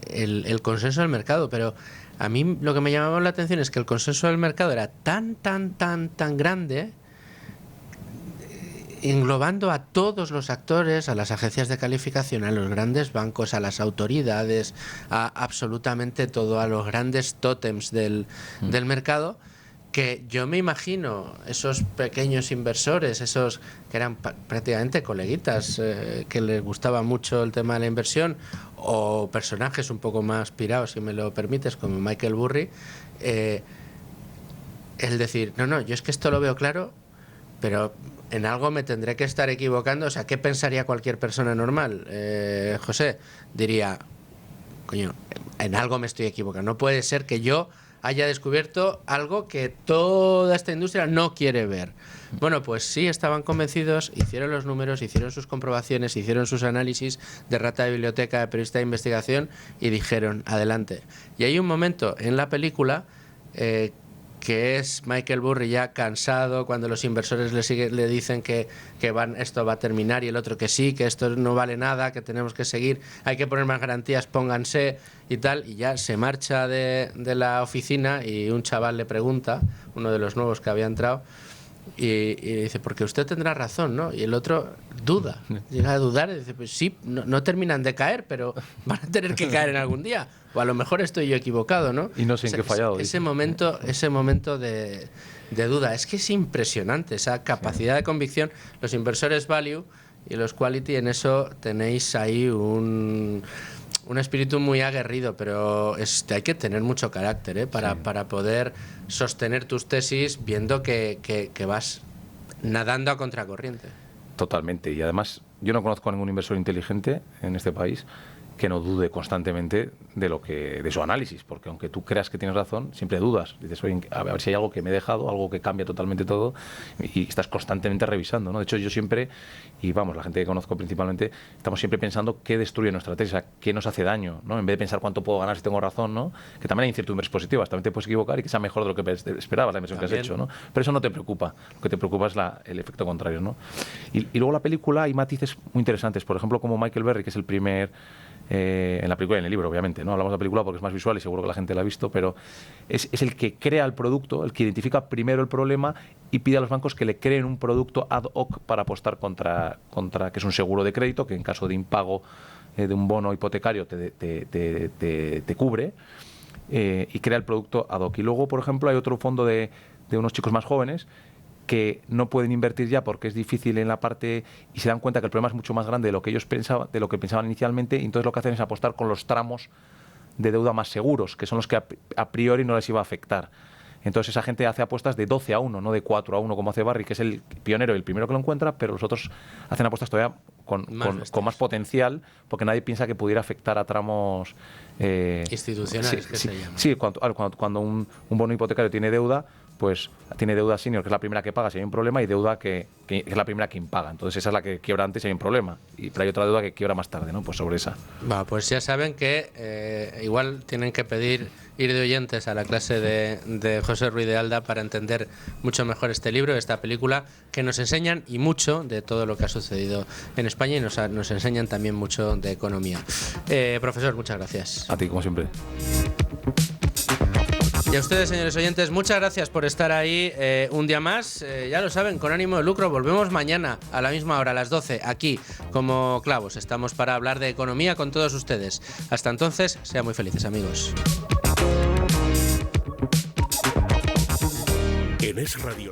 el consenso del mercado. Pero a mí lo que me llamaba la atención es que el consenso del mercado era tan grande, englobando a todos los actores, a las agencias de calificación, a los grandes bancos, a las autoridades, a absolutamente todo, a los grandes tótems del mercado, que yo me imagino esos pequeños inversores, esos que eran prácticamente coleguitas, que les gustaba mucho el tema de la inversión, o personajes un poco más pirados, si me lo permites, como Michael Burry, el decir, no, yo es que esto lo veo claro, pero en algo me tendré que estar equivocando. O sea, ¿qué pensaría cualquier persona normal? José diría, coño, en algo me estoy equivocando. No puede ser que yo haya descubierto algo que toda esta industria no quiere ver. Bueno, pues sí, estaban convencidos, hicieron los números, hicieron sus comprobaciones, hicieron sus análisis de rata de biblioteca, de periodista de investigación, y dijeron, adelante. Y hay un momento en la película que es Michael Burry ya cansado, cuando los inversores le dicen que esto va a terminar, y el otro que sí, que esto no vale nada, que tenemos que seguir, hay que poner más garantías, pónganse y tal, y ya se marcha de la oficina, y un chaval le pregunta, uno de los nuevos que había entrado, y dice, porque usted tendrá razón, ¿no? Y el otro duda, llega a dudar y dice, pues sí, no terminan de caer, pero van a tener que caer en algún día, o a lo mejor estoy yo equivocado, ¿no? Y no sé en qué he fallado. Ese momento de duda, es que es impresionante esa capacidad de convicción. Los inversores value y los quality, en eso tenéis ahí un espíritu muy aguerrido, pero hay que tener mucho carácter para poder sostener tus tesis viendo que vas nadando a contracorriente. Totalmente. Y además, yo no conozco a ningún inversor inteligente en este país que no dude constantemente de su análisis, porque aunque tú creas que tienes razón, siempre dudas. Dices, oye, a ver si hay algo que me he dejado, algo que cambia totalmente todo, y estás constantemente revisando, ¿no? De hecho, yo siempre, y vamos, la gente que conozco principalmente, estamos siempre pensando qué destruye nuestra tesis, o sea, qué nos hace daño, ¿no? En vez de pensar cuánto puedo ganar si tengo razón, ¿no? Que también hay incertidumbres positivas, también te puedes equivocar y que sea mejor de lo que esperabas la inversión que has hecho, ¿no? Pero eso no te preocupa, lo que te preocupa es el efecto contrario, ¿no? Y luego la película hay matices muy interesantes, por ejemplo, como Michael Burry, que es el primer... en la película y en el libro, obviamente, ¿no? Hablamos de la película porque es más visual y seguro que la gente la ha visto, pero es el que crea el producto, el que identifica primero el problema y pide a los bancos que le creen un producto ad hoc para apostar contra que es un seguro de crédito, que en caso de impago de un bono hipotecario te cubre, y crea el producto ad hoc. Y luego, por ejemplo, hay otro fondo de unos chicos más jóvenes que no pueden invertir ya porque es difícil en la parte, y se dan cuenta que el problema es mucho más grande de lo que ellos pensaban, de lo que pensaban inicialmente, y entonces lo que hacen es apostar con los tramos de deuda más seguros, que son los que a priori no les iba a afectar. Entonces esa gente hace apuestas de 12-1, no de 4-1 como hace Burry, que es el pionero y el primero que lo encuentra, pero los otros hacen apuestas todavía con más potencial, porque nadie piensa que pudiera afectar a tramos institucionales. Sí, cuando un bono hipotecario tiene deuda, pues tiene deuda senior, que es la primera que paga si hay un problema, y deuda que es la primera que impaga. Entonces esa es la que quiebra antes si hay un problema. Pero hay otra deuda que quiebra más tarde, ¿no? Pues sobre esa. Pues ya saben que igual tienen que pedir ir de oyentes a la clase de José Ruiz de Alda para entender mucho mejor este libro, esta película, que nos enseñan y mucho de todo lo que ha sucedido en España, y nos enseñan también mucho de economía. Profesor, muchas gracias. A ti, como siempre. Y a ustedes, señores oyentes, muchas gracias por estar ahí un día más. Ya lo saben, con ánimo de lucro. Volvemos mañana a la misma hora, a las 12, aquí, como clavos. Estamos para hablar de economía con todos ustedes. Hasta entonces, sean muy felices, amigos. En Es Radio.